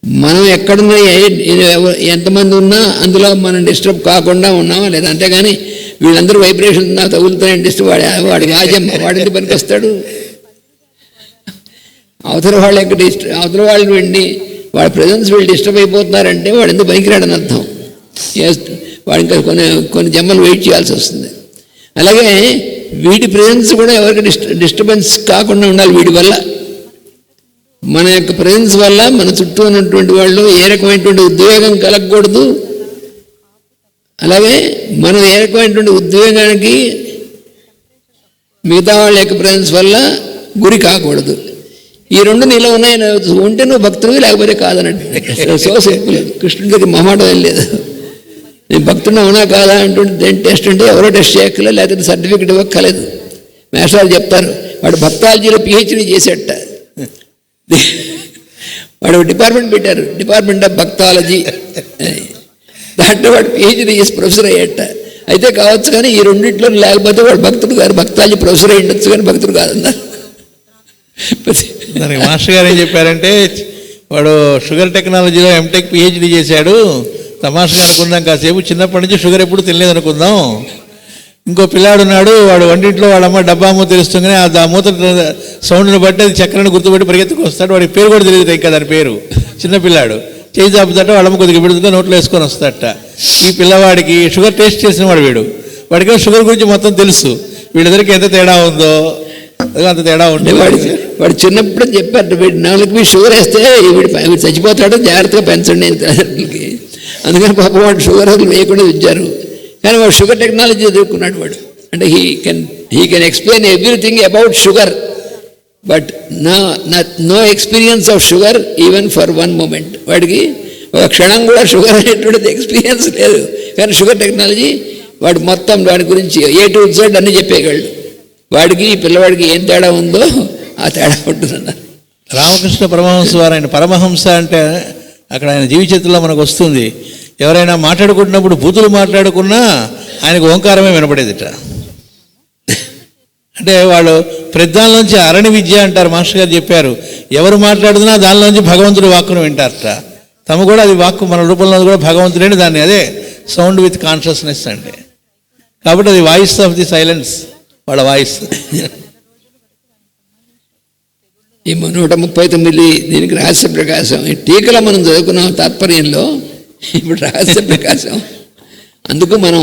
మనం ఎక్కడున్నా ఎంతమంది ఉన్నా అందులో మనం డిస్టర్బ్ కాకుండా ఉన్నామా లేదా, అంతేగాని వీళ్ళందరూ వైబ్రేషన్ నాకు తగులుతాయని డిస్టర్బ్ వాడికి రాజ్యం వాడికి పనికి వస్తాడు. అవతల వాళ్ళు వెళ్ళి వాడి ప్రజెన్స్ వీళ్ళు డిస్టర్బ్ అయిపోతున్నారంటే వాడు ఎందుకు పనికిరాడని అర్థం. వాడు ఇంకా కొన్ని జన్మలు వెయిట్ చేయాల్సి వస్తుంది. అలాగే వీడి ప్రజెన్స్ కూడా ఎవరికి డిస్టర్బెన్స్ కాకుండా ఉండాలి. వీడి వల్ల, మన యొక్క ప్రజెన్స్ వల్ల మన చుట్టూ ఉన్నటువంటి వాళ్ళు ఏ రకమైనటువంటి ఉద్వేగం కలగకూడదు. అలాగే మనం ఏ రకమైనటువంటి ఉద్వేగానికి మిగతా వాళ్ళ యొక్క ప్రజెన్స్ వల్ల గురి కాకూడదు. ఈ 2 నీలో ఉన్నాయి, ఉంటే నువ్వు భక్తుడివి, లేకపోతే కాదన్నట్టు. So simple. కృష్ణుడి దగ్గర మొహమాటం ఏం లేదు. నేను భక్తుడిని అవునా కాదా అంటుంటే టెస్ట్ అంటే ఎవరో టెస్ట్ చేయక్కలేదు, లేకపోతే సర్టిఫికెట్ ఇవ్వక్కలేదు. మేస్టారు చెప్తారు, వాడు భక్తాలజీలో PhD చేసేట, వాడు డిపార్ట్మెంట్ పెట్టారు, డిపార్ట్మెంట్ ఆఫ్ భక్తాలజీ, దాంట్లో వాడు PhD చేసి ప్రొఫెసర్ అయ్యేట. అయితే కావచ్చు, కానీ ఈ 2 లేకపోతే వాడు భక్తుడు గారు, భక్తాలజీ ప్రొఫెసర్ అయ్యి ఉండొచ్చు కానీ భక్తుడు కాదన్నారు. దానికి మాస్టర్ గారు ఏం చెప్పారంటే, వాడు షుగర్ టెక్నాలజీలో MTech PhD చేశాడు, తమాషగా అనుకుందాం కాసేపు, చిన్నప్పటి నుంచి షుగర్ ఎప్పుడు తెలియదు అనుకుందాం. ఇంకో పిల్లాడు ఉన్నాడు, వాడు వంటింట్లో వాళ్ళమ్మ డబ్బా మూత తెలుస్తుందని ఆ మూత సౌండ్ని బట్టి అది చక్రాన్ని గుర్తుపెట్టి పరిగెత్తుకు వస్తాడు. వాడికి పేరు కూడా తెలియదు ఇంకా దాని పేరు. చిన్నపిల్లాడు చేయి చాపుతాట, వాళ్ళమ్మ కొద్దిగా పెడుతుంటే నోట్లో వేసుకొని వస్తాడట. ఈ పిల్లవాడికి షుగర్ టేస్ట్ చేసిన వాడికి షుగర్ గురించి మొత్తం తెలుసు. వీళ్ళిద్దరికి ఎంత తేడా ఉందో అంత తేడా ఉంటే వాడు చిన్నప్పుడు చెప్పారు, వీడి 4 షుగర్ వేస్తే వీడు చచ్చిపోతాడు, జాగ్రత్తగా పెంచండి. అందుకని పాప వాడు షుగర్ వేయకుండా ఇచ్చారు. కానీ వాడు షుగర్ టెక్నాలజీ చదువుకున్నాడు వాడు. అంటే he can explain everything about sugar, but no experience of sugar even for 1 moment. వాడికి ఒక క్షణం కూడా షుగర్ అనేటువంటిది ఎక్స్పీరియన్స్ లేదు. కానీ షుగర్ టెక్నాలజీ వాడు మొత్తం వాడి గురించి A to Z అన్నీ చెప్పేయగలడు. వాడికి ఈ పిల్లవాడికి ఏం తేడా ఉందో ఆ తేడా ఉంటుందన్నారు. రామకృష్ణ పరమహంస వారు, ఆయన పరమహంస అంటే అక్కడ ఆయన జీవితంలో మనకు వస్తుంది. ఎవరైనా మాట్లాడుకుంటున్నప్పుడు బూతులు మాట్లాడుకున్నా ఆయనకు ఓంకారమే వినపడేదిట. అంటే వాళ్ళు ప్రజ్ఞాల్లోంచి అరణి విద్య అంటారు, మాస్టర్ గారు చెప్పారు. ఎవరు మాట్లాడుతున్నా దానిలోంచి భగవంతుడి వాక్కును వింటారట. తమ కూడా అది వాక్కు మన రూపంలో కూడా భగవంతుడే, దాన్ని అదే సౌండ్ విత్ కాన్షియస్నెస్ అంటే. కాబట్టి అది వాయిస్ ఆఫ్ ది సైలెన్స్, వాళ్ళ వాయిస్. ఈ 139 దీనికి రహస్య ప్రకాశం. ఈ టీకలో మనం చదువుకున్నాం తాత్పర్యంలో, ఇప్పుడు రహస్య ప్రకాశం. అందుకు మనం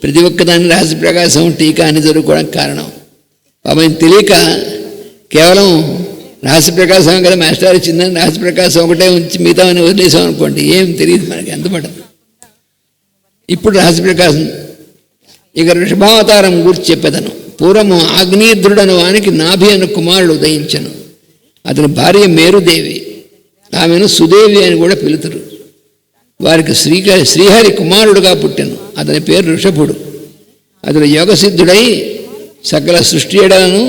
ప్రతి ఒక్కదాన్ని రహస్య ప్రకాశం టీకా అని చదువుకోవడానికి కారణం. పాపం తెలియక కేవలం రహస్య ప్రకాశం కదా మాస్టర్ ఇచ్చిందని రహస్య ప్రకాశం ఒకటే ఉంచి మిగతా అని వదిలేసాం అనుకోండి, ఏం తెలియదు మనకి, అందుపడదు. ఇప్పుడు రహస్య ప్రకాశం ఇక వృషభావతారం గురించి చెప్పేదను. పూర్వము ఆగ్నేయుద్రుడను వానికి నాభి అను కుమారుడు ఉదయించను. అతని భార్య మేరుదేవి, ఆమెను సుదేవి అని కూడా పిలుతురు. వారికి శ్రీహరి కుమారుడుగా పుట్టెను. అతని పేరు ఋషభుడు. అతడు యోగసిద్ధుడై సకల సృష్టి ఎడలను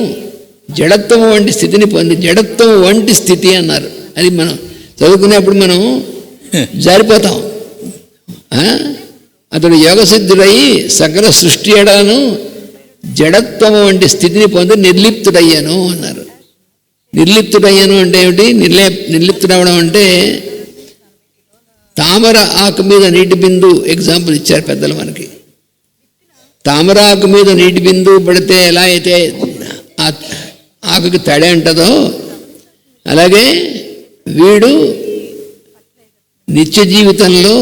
జడత్వము వంటి స్థితిని పొంది, జడత్వము వంటి స్థితి అన్నారు. అది మనం చదువుకునేప్పుడు మనం జారిపోతాం. అతడు యోగసిద్ధుడై సకల సృష్టి ఎడలను జడత్వము వంటి స్థితిని పొంది నిర్లిప్తుడయ్యాను అన్నారు. నిర్లిప్తుడయ్యాను అంటే ఏమిటి? నిర్లిప్తుడవడం అంటే తామర ఆకు మీద నీటి బిందు ఎగ్జాంపుల్ ఇచ్చారు పెద్దలు మనకి. తామర ఆకు మీద నీటి బిందు పడితే ఎలా అయితే ఆకుకి తడి ఉంటుందో అలాగే వీడు నిత్య జీవితంలో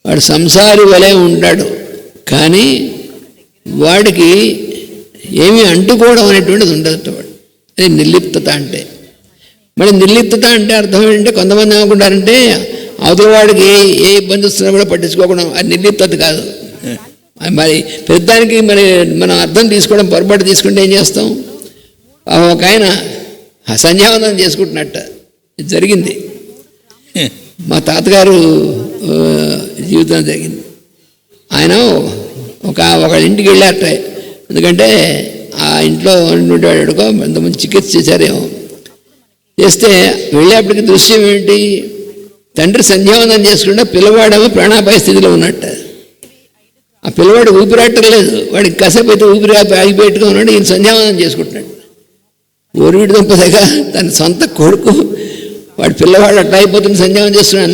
వాడు సంసారి వలె ఉంటాడు, కానీ వాడికి ఏమీ అంటుకోవడం అనేటువంటిది ఉండదు. వాడు అది నిర్లిప్తత అంటే. మరి నిర్లిప్తత అంటే అర్థం ఏంటంటే కొంతమంది ఏమనుకుంటారంటే అవతల వాడికి ఏ ఇబ్బంది వస్తున్నా కూడా పట్టించుకోకుండా, అది నిర్లిప్తత కాదు. మరి పెద్దానికి మరి మనం అర్థం తీసుకోవడం పొరపాటు తీసుకుంటే ఏం చేస్తాం? ఒక ఆయన సంధ్యావందనం చేసుకుంటున్నట్ట ఇది జరిగింది. మా తాతగారు జీవితం జరిగింది. ఆయన ఒక ఇంటికి వెళ్ళారట. ఎందుకంటే ఆ ఇంట్లో ఉండేవాడుకో కొంతమంది చికిత్స చేశారేమో. చేస్తే వెళ్ళేప్పటికి దృశ్యం ఏంటి? తండ్రి సంధ్యావందనం చేసుకుంటే పిల్లవాడేమో ప్రాణాపాయ స్థితిలో ఉన్నట్ట. ఆ పిల్లవాడు ఊపిరాటలేదు, వాడికి కాసేపు అయితే ఊపిరి ఆగిపెట్టుకుని ఉన్నాడు. ఈయన సంధ్యావందనం చేసుకుంటున్నాడు. ఓరివిడి దుంపదగా తన సొంత కొడుకు వాడి పిల్లవాడు అట్లా అయిపోతుంది సంధ్యావందనం చేస్తున్నాడు.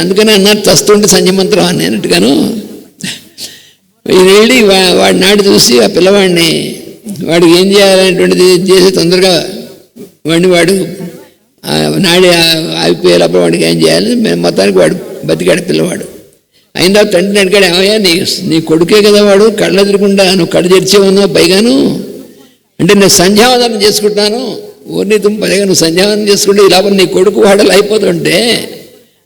అందుకనే అన్నారు చస్తుంటే సంధ్యమంత్రం అని అన్నట్టుగాను. ఈయన వెళ్ళి వాడి నాడు చూసి ఆ పిల్లవాడిని వాడికి ఏం చేయాలనేటువంటిది చేసి తొందరగా వాడు నాడి ఆగిపోయేటప్పుడు వాడికి ఏం చేయాలి, మొత్తానికి వాడు బతికాడు పిల్లవాడు. అయిన తర్వాత తండ్రిని అడిగాడు, ఏమయ్యా నీ కొడుకే కదా వాడు, కళ్ళు ఎదురకుండా నువ్వు కళ్ళు తెరిచే ఉన్నావు, పైగాను అంటే నేను సంధ్యావందనం చేసుకుంటాను. ఊరిని పైగా నువ్వు సంధ్యావందనం చేసుకుంటే ఇలా నీ కొడుకు వాడలు అయిపోతుంటే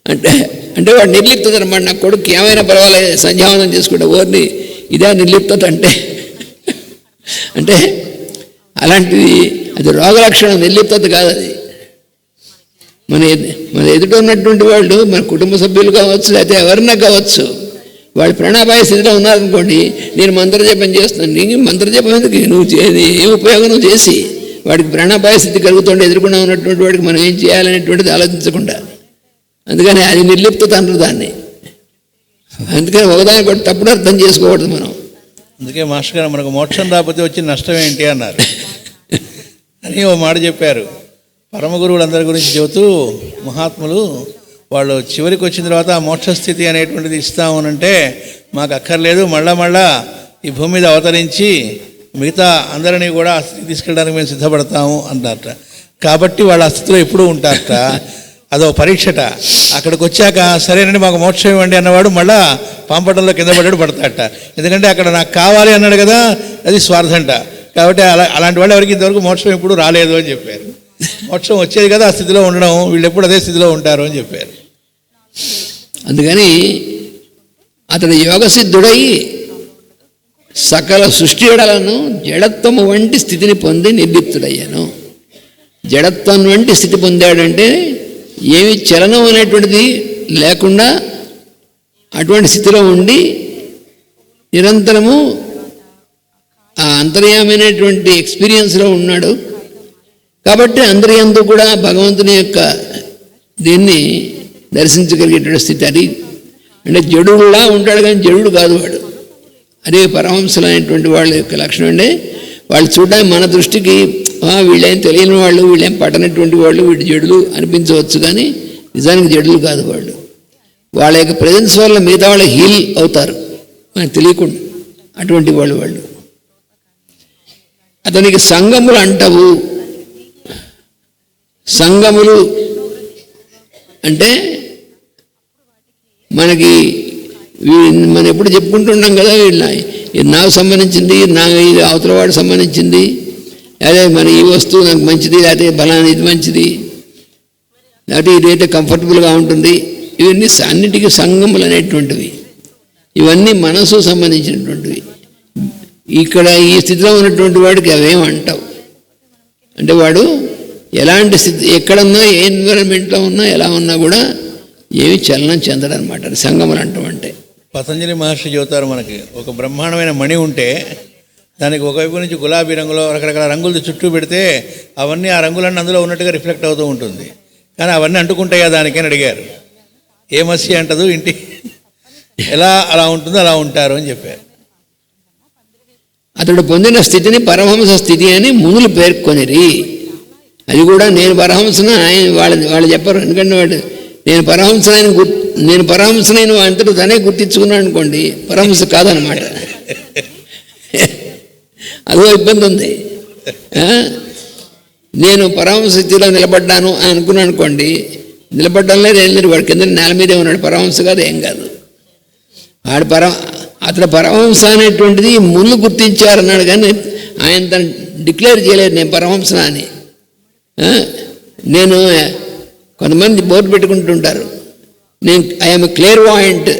అంటే వాడు నిర్లిప్తత అనమాట. నా కొడుకు ఏమైనా పర్వాలేదు సంధ్యావందనం చేసుకుంటే ఊరిని ఇదే నిర్లిప్తత అంటే అలాంటిది. అది రోగలక్షణం, నిర్లిప్తత కాదు అది. మన ఎదుట ఉన్నటువంటి వాళ్ళు మన కుటుంబ సభ్యులు కావచ్చు, లేకపోతే ఎవరన్నా కావచ్చు, వాళ్ళు ప్రాణాపాయ స్థితిలో ఉన్నారనుకోండి, నేను మంత్రజపం చేస్తున్నాను, నీకు మంత్రజపం ఎందుకు, నువ్వు ఏం ఉపయోగం నువ్వు చేసి వాడికి ప్రాణాపాయ స్థితి కలుగుతుంటే ఎదుర్కొన్నా ఉన్నటువంటి వాడికి మనం ఏం చేయాలనేటువంటిది ఆలోచించకుండా. అందుకని అది నిర్లిప్తత అన్నారు దాన్ని. అందుకని ఒకదాని కూడా తప్పుడు అర్థం చేసుకోకూడదు మనం. అందుకే మాస్టర్ గారు మనకు మోక్షం రాకపోతే వచ్చిన నష్టం ఏంటి అన్నారు అని ఓ మాట చెప్పారు. పరమ గురువులందరి గురించి చెబుతూ మహాత్ములు వాళ్ళు చివరికి వచ్చిన తర్వాత ఆ మోక్షస్థితి అనేటువంటిది ఇస్తామనంటే మాకు అక్కర్లేదు, మళ్ళా ఈ భూమి మీద అవతరించి మిగతా అందరినీ కూడా ఆ స్థితి తీసుకెళ్ళడానికి మేము సిద్ధపడతాము అంటారట. కాబట్టి వాళ్ళ ఆ స్థితిలో ఎప్పుడూ ఉంటారట. అదో పరీక్షట. అక్కడికి వచ్చాక సరేనండి మాకు మోక్షం ఇవ్వండి అన్నవాడు మళ్ళా పాంపటంలో కింద పడ్డాడు పడతాడట. ఎందుకంటే అక్కడ నాకు కావాలి అన్నాడు కదా, అది స్వార్థంట. కాబట్టి అలాంటి వాళ్ళు ఎవరికి ఇంతవరకు మోక్షం ఎప్పుడు రాలేదు అని చెప్పారు. మోక్షం వచ్చేది కదా ఆ స్థితిలో ఉండడం, వీళ్ళు ఎప్పుడు అదే స్థితిలో ఉంటారు అని చెప్పారు. అందుకని అతడు యోగసిద్ధుడై సకల సృష్టి ఎడలను జడత్వము వంటి స్థితిని పొంది నిర్లిప్తుడయ్యాను. జడత్వం వంటి స్థితి పొందాడంటే ఏమి చలనం అనేటువంటిది లేకుండా అటువంటి స్థితిలో ఉండి నిరంతరము ఆ అంతర్యామైనటువంటి ఎక్స్పీరియన్స్లో ఉన్నాడు. కాబట్టి అందరియందు కూడా భగవంతుని యొక్క దీన్ని దర్శించగలిగేటువంటి స్థితి అది. అంటే జడులా ఉంటాడు కానీ జడుడు కాదు వాడు. అదే పరమహంసలు అనేటువంటి వాళ్ళ యొక్క లక్షణం అండి. వాళ్ళు చూడడానికి మన దృష్టికి వీళ్ళేం తెలియని వాళ్ళు, వీళ్ళేం పట్టనటువంటి వాళ్ళు, వీళ్ళు జడులు అనిపించవచ్చు, కానీ నిజానికి జడులు కాదు వాళ్ళు. వాళ్ళ యొక్క ప్రెజెన్స్ వల్ల మిగతా వాళ్ళు హీల్ అవుతారు మనకు తెలియకుండా. అటువంటి వాళ్ళు అతనికి సంగములు అంటవు. సంగములు అంటే మనకి మనం ఎప్పుడు చెప్పుకుంటున్నాం కదా, ఇది నాకు సంబంధించింది, ఇది అవతల వాడికి సంబంధించింది, అదే మన ఈ వస్తువు నాకు మంచిది, లేకపోతే బలాన్ని ఇది మంచిది, లేకపోతే ఇదైతే కంఫర్టబుల్గా ఉంటుంది. ఇవన్నీ అన్నిటికీ సంగములు అనేటువంటివి. ఇవన్నీ మనసు సంబంధించినటువంటివి. ఇక్కడ ఈ స్థితిలో ఉన్నటువంటి వాడికి అవేమంటావు అంటే వాడు ఎలాంటి స్థితి ఎక్కడున్నా ఏ ఎన్విరాన్మెంట్లో ఉన్నా ఎలా ఉన్నా కూడా ఏమి చలనం చెందడనమాట. అది సంగములు అంటే. పతంజలి మహర్షి చెబుతారు, మనకి ఒక బ్రహ్మాండమైన మణి ఉంటే దానికి ఒకవైపు నుంచి గులాబీ రంగులో రకరకాల రంగులతో చుట్టూ పెడితే అవన్నీ ఆ రంగులన్నీ అందులో ఉన్నట్టుగా రిఫ్లెక్ట్ అవుతూ ఉంటుంది. కానీ అవన్నీ అంటుకుంటాయా దానికని అడిగారు. ఏ మసి అంటదు ఇంటి ఎలా అలా ఉంటుందో అలా ఉంటారు అని చెప్పారు. అతడు పొందిన స్థితిని పరమహంస స్థితి అని మునులు పేర్కొనిరి. అది కూడా నేను పరమహంసన ఆయన వాళ్ళు చెప్పరు. ఎందుకంటే వాడు నేను పరమహంసనైన అంతటా తనే గుర్తించుకున్నాను అనుకోండి, పరమహంస కాదనమాట. అదో ఇబ్బంది ఉంది. నేను పరమహంస స్థితిలో నిలబడ్డాను అని అనుకున్నాను అనుకోండి, నిలబడ్డంలో ఏం లేదు, వాడి కింద నేల మీదే ఉన్నాడు, పరమహంస కాదు, ఏం కాదు. అతడు పరమహంస అనేటువంటిది ముళ్ళు గుర్తించారన్నాడు, కానీ ఆయన తను డిక్లేర్ చేయలేదు నేను పరమహంసన అని. నేను కొంతమంది బోర్డు పెట్టుకుంటుంటారు, నేను ఐఎమ్ క్లియర్ వాయింట్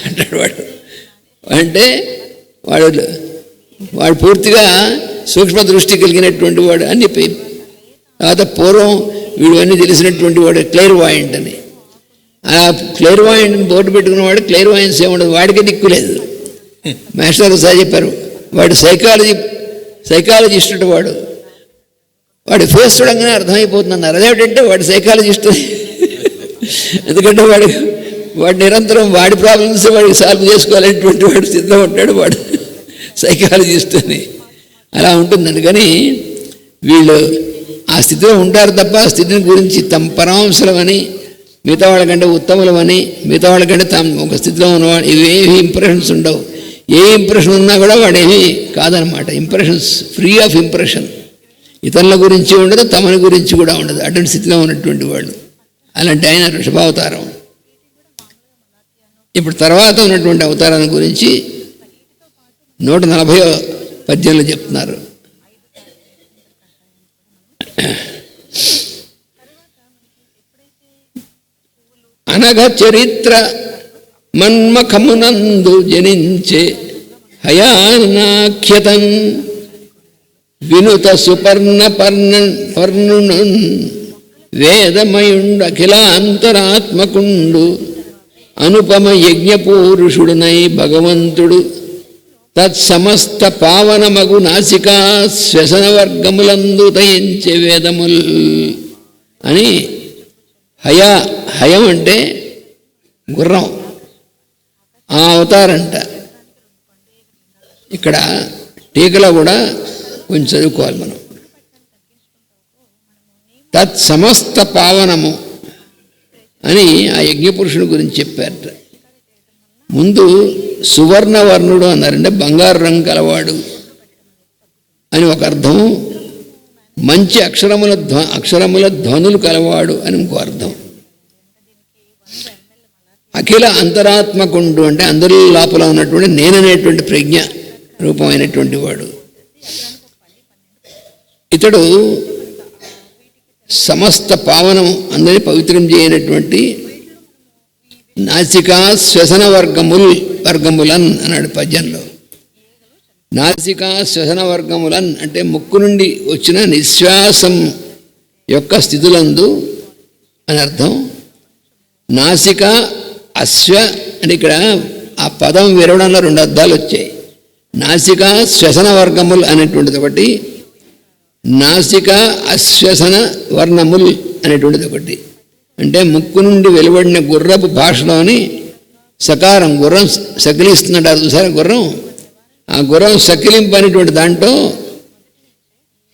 అంటాడు వాడు. అంటే వాడు పూర్తిగా సూక్ష్మ దృష్టి కలిగినటువంటి వాడు అని చెప్పి, తర్వాత పూర్వం వీడు అన్నీ తెలిసినటువంటి వాడు క్లియర్ వాయింట్ అని. ఆ క్లియర్ వాయింట్ బోర్డు పెట్టుకున్నవాడు క్లియర్ వాయిన్స్ ఏముండదు, వాడికి దిక్కులేదు. మాస్టర్ సార్ చెప్పారు, వాడు సైకాలజిస్ట్ వాడి ఫేస్ చూడంగానే అర్థమైపోతుంది అన్నారు. అదేమిటంటే వాడు సైకాలజిస్ట్. ఎందుకంటే వాడు నిరంతరం వాడి ప్రాబ్లమ్స్ వాడికి సాల్వ్ చేసుకోవాలనేటువంటి వాడు స్థితిలో ఉంటాడు, వాడు సైకాలజిస్ట్ అని. అలా ఉంటుంది. అందుకని వీళ్ళు ఆ స్థితిలో ఉంటారు తప్ప ఆ స్థితిని గురించి తమ పరమహంసలమని, మిగతా వాళ్ళకంటే ఉత్తములమని, మిగతా వాళ్ళకంటే తమ ఒక స్థితిలో ఉన్నవాడు ఇవేమి ఇంప్రెషన్స్ ఉండవు. ఏ ఇంప్రెషన్ ఉన్నా కూడా వాడేమి కాదనమాట. Impressions free of impression. ఇతరుల గురించి ఉండదు, తమని గురించి కూడా ఉండదు. అటువంటి స్థితిలో ఉన్నటువంటి వాళ్ళు. అలాంటి ఆయన వృషభావతారం. ఇప్పుడు తర్వాత ఉన్నటువంటి అవతారాన్ని గురించి 140వ పద్యంలో చెప్తున్నారు. అనగ చరిత్ర మన్మఖమునందు జనించే హయానాఖ్యతన్ వినుత సుపర్ణ పర్ణున్ వేదమయుండు అఖిలాంతరాత్మకుండు అనుపమ యజ్ఞపూరుషుడునై భగవంతుడు తత్సమస్త పావనమగు నాసికా శ్వసన వర్గములందు తయించే వేదముల్ అని. హయం అంటే గుర్రం, ఆ అవతారంట. ఇక్కడ టీకలో కూడా కొంచెం చదువుకోవాలి మనం. తత్సమస్త పావనము అని ఆ యజ్ఞపురుషుని గురించి చెప్పారట. ముందు సువర్ణవర్ణుడు అన్నారంటే బంగారు రంగు కలవాడు అని ఒక అర్థం, మంచి అక్షరముల ధ్వనులు కలవాడు అని ఇంకో అర్థం. అఖిల అంతరాత్మకుండు అంటే అందరి లోపల ఉన్నటువంటి నేననేటువంటి ప్రజ్ఞ రూపమైనటువంటి వాడు. ఇతడు సమస్త పావనం అందరి పవిత్రం చేయనటువంటి నాసికా శ్వసన వర్గములన్ అన్నాడు పద్యంలో. నాసికా శ్వసన వర్గములన్ అంటే ముక్కు నుండి వచ్చిన నిశ్వాసం యొక్క స్థితులందు అని అర్థం. నాసిక అశ్వ అంటే ఇక్కడ ఆ పదం విరవడంలో 2 అర్థాలు వచ్చాయి. నాసికా శ్వసన వర్గములు అనేటువంటిది ఒకటి, నాసిక అశ్వసన వర్ణములు అనేటువంటిది ఒకటి. అంటే ముక్కు నుండి వెలువడిన గుర్రపు భాషలోని సకారం, గుర్రం సకిలిస్తున్నట్టు చూసారా గుర్రం, ఆ గుర్రం సకిలింపు అనేటువంటి దాంట్లో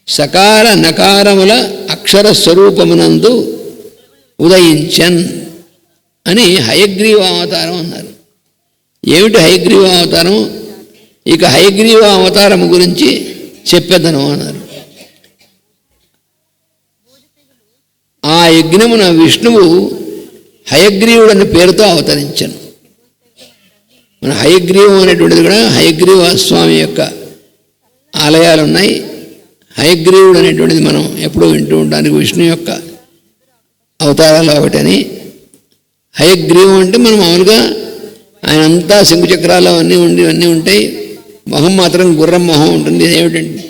సకార నకారముల అక్షర స్వరూపమునందు ఉదయించన్ అని హయగ్రీవ అవతారం అన్నారు. ఏమిటి హయగ్రీవ అవతారం? ఇక హయగ్రీవ అవతారం గురించి చెప్పేదను అన్నారు. ఆ యజ్ఞమున విష్ణువు హయగ్రీవుడని పేరుతో అవతరించను. మన హయగ్రీవం అనేటువంటిది కూడా హయగ్రీవ స్వామి యొక్క ఆలయాలు ఉన్నాయి. హయగ్రీవుడు అనేటువంటిది మనం ఎప్పుడూ వింటూ ఉంటానికి విష్ణు యొక్క అవతారాలు ఒకటని. హయగ్రీవం అంటే మనం మామూలుగా ఆయన అంతా శంకుచక్రాలు అన్నీ ఉంటాయి, మొహం మాత్రం గుర్రం మొహం ఉంటుంది. ఏమిటంటే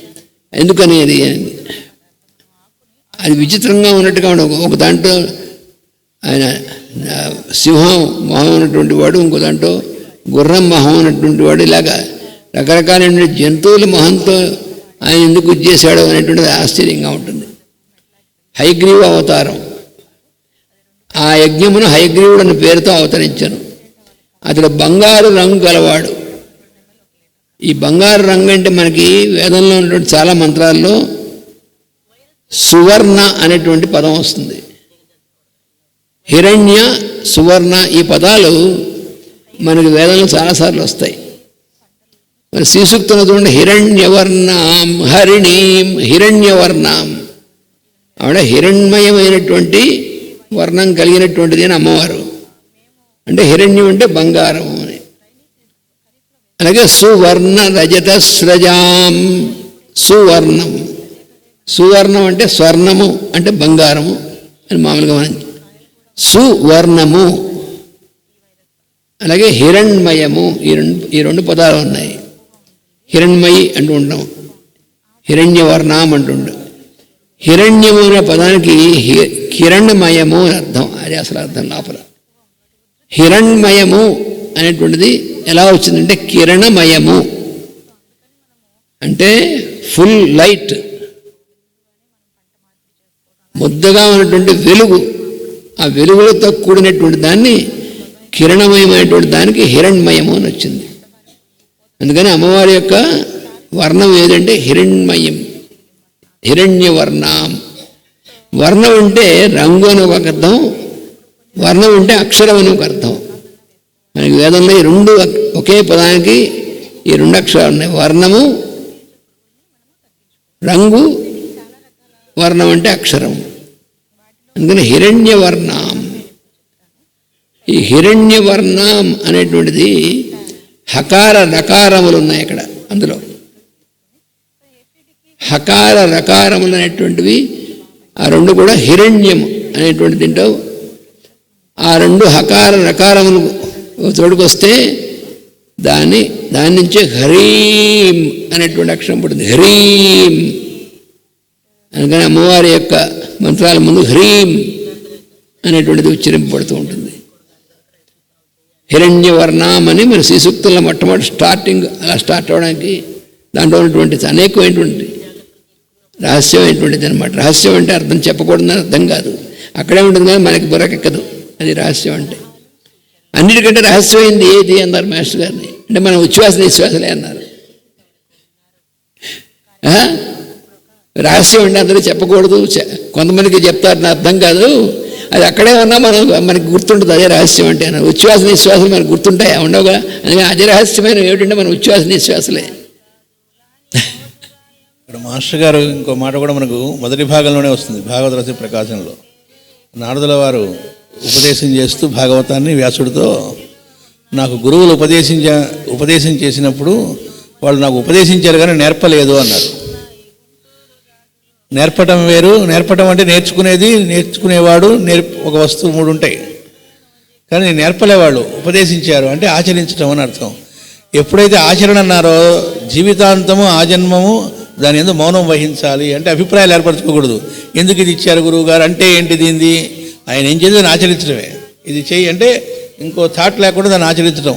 ఎందుకని అది విచిత్రంగా ఉన్నట్టుగా ఒక దాంట్లో ఆయన సింహం మొహం ఉన్నటువంటి వాడు, ఇంకో దాంట్లో గుర్రం మొహం ఉన్నటువంటి వాడు, ఇలాగా రకరకాలైన జంతువుల మొహంతో ఆయన ఎందుకు చేశాడు అనేటువంటిది ఆశ్చర్యంగా ఉంటుంది. హయగ్రీవ అవతారం. ఆ యజ్ఞమును హయగ్రీవుడు అనే పేరుతో అవతరించాను. అతడు బంగారు రంగు గలవాడు. ఈ బంగారు రంగు అంటే మనకి వేదంలో ఉన్నటువంటి చాలా మంత్రాల్లో సువర్ణ అనేటువంటి పదం వస్తుంది. హిరణ్య, సువర్ణ ఈ పదాలు మనకి వేదంలో చాలాసార్లు వస్తాయి. మరి శ్రీసూక్తంలో చూడండి, హిరణ్యవర్ణాం హరిణీం హిరణ్యవర్ణాం. ఆవిడ హిరణ్మయమైనటువంటి వర్ణం కలిగినటువంటిది అని అమ్మవారు. అంటే హిరణ్యం అంటే బంగారం అని. అలాగే సువర్ణ రజత స్రజాం, సువర్ణం. సువర్ణం అంటే స్వర్ణము అంటే బంగారము అని మామూలుగా మనం సువర్ణము. అలాగే హిరణ్మయము, ఈ రెండు పదాలు ఉన్నాయి. హిరణ్మయి అంటూ ఉంటాం, హిరణ్యవర్ణం అంటుంటాం. హిరణ్యము అనే పదానికి కిరణ్మయము అని అర్థం. అది అసలు అర్థం లోపల. హిరణ్మయము అనేటువంటిది ఎలా వచ్చిందంటే కిరణమయము అంటే ఫుల్ లైట్, ముద్దగా ఉన్నటువంటి వెలుగు. ఆ వెలుగులతో కూడినటువంటి దాన్ని కిరణమయమైనటువంటి దానికి హిరణ్మయము అని వచ్చింది. అందుకని అమ్మవారి యొక్క వర్ణం ఏదంటే హిరణ్మయం, హిరణ్యవర్ణం. వర్ణం అంటే రంగు అని ఒక అర్థం, వర్ణం అంటే అక్షరం అని ఒక అర్థం. మనకి వేదంలో ఈ రెండు ఒకే పదానికి ఈ రెండు అక్షరాలు ఉన్నాయి. వర్ణము రంగు, వర్ణం అంటే అక్షరం. అందుకని హిరణ్యవర్ణం. ఈ హిరణ్యవర్ణం అనేటువంటిది హకార రకారములు ఉన్నాయి అక్కడ. అందులో హకార రకారములు అనేటువంటివి ఆ రెండు కూడా హిరణ్యం అనేటువంటి దీంట్లో ఆ రెండు హకార రకారములు తోడుకొస్తే దాని నుంచే హ్రీం అనేటువంటి అక్షరం పడుతుంది. హ్రీం. అందుకని అమ్మవారి యొక్క మంత్రాల ముందు హ్రీం అనేటువంటిది ఉచ్చరింపబడుతూ ఉంటుంది. హిరణ్యవర్ణం అని మన శ్రీసూక్తుల్లో మొట్టమొదటి స్టార్టింగ్ అలా స్టార్ట్ అవ్వడానికి దాంట్లో ఉన్నటువంటి అనేకమైనటువంటి రహస్యమైనటువంటిది అనమాట. రహస్యం అంటే అర్థం చెప్పకూడదని అర్థం కాదు, అక్కడే ఉంటుంది కానీ మనకి బుర్రకెక్కదు. అది రహస్యం అంటే. అన్నిటికంటే రహస్యమైంది ఏది అన్నారు మాస్టర్ గారిని. అంటే మనం ఉచ్ఛ్వాస నిశ్వాసలే అన్నారు. రహస్యం అంటే అందరూ చెప్పకూడదు, కొంతమందికి చెప్తారు నా అర్థం కాదు, అది అక్కడే ఉన్నా మనకి గుర్తుంటుంది. అదే రహస్యం అంటే అన్నారు. ఉచ్ఛ్వాస నిశ్వాసాలు మనకు గుర్తుంటాయి ఉండవుగా. అందుకని అదే రహస్యమైన ఏమిటంటే మన ఉచ్ఛ్వాస నిశ్వాసలే. ఇక్కడ మాస్టర్ గారు ఇంకో మాట కూడా మనకు మొదటి భాగంలోనే వస్తుంది, భాగవత రస ప్రకాశంలో. నారదుల వారు ఉపదేశం చేస్తూ భాగవతాన్ని వ్యాసుడితో, నాకు గురువులు ఉపదేశం చేసినప్పుడు వాళ్ళు నాకు ఉపదేశించారు కానీ నేర్పలేదు అన్నారు. నేర్పటం వేరు, నేర్పటం అంటే నేర్చుకునేది, నేర్చుకునేవాడు, ఒక వస్తువు మూడు ఉంటాయి. కానీ నేర్పలేవాళ్ళు, ఉపదేశించారు అంటే ఆచరించడం అని అర్థం. ఎప్పుడైతే ఆచరణ అన్నారో జీవితాంతము ఆ జన్మము దాని ఎందుకు మౌనం వహించాలి. అంటే అభిప్రాయాలు ఏర్పరచుకోకూడదు. ఎందుకు ఇది ఇచ్చారు గురువు గారు అంటే ఏంటిది, ఏంది ఆయన ఏం చేసి దాన్ని ఆచరించడమే. ఇది చెయ్యి అంటే ఇంకో థాట్ లేకుండా దాన్ని ఆచరించడం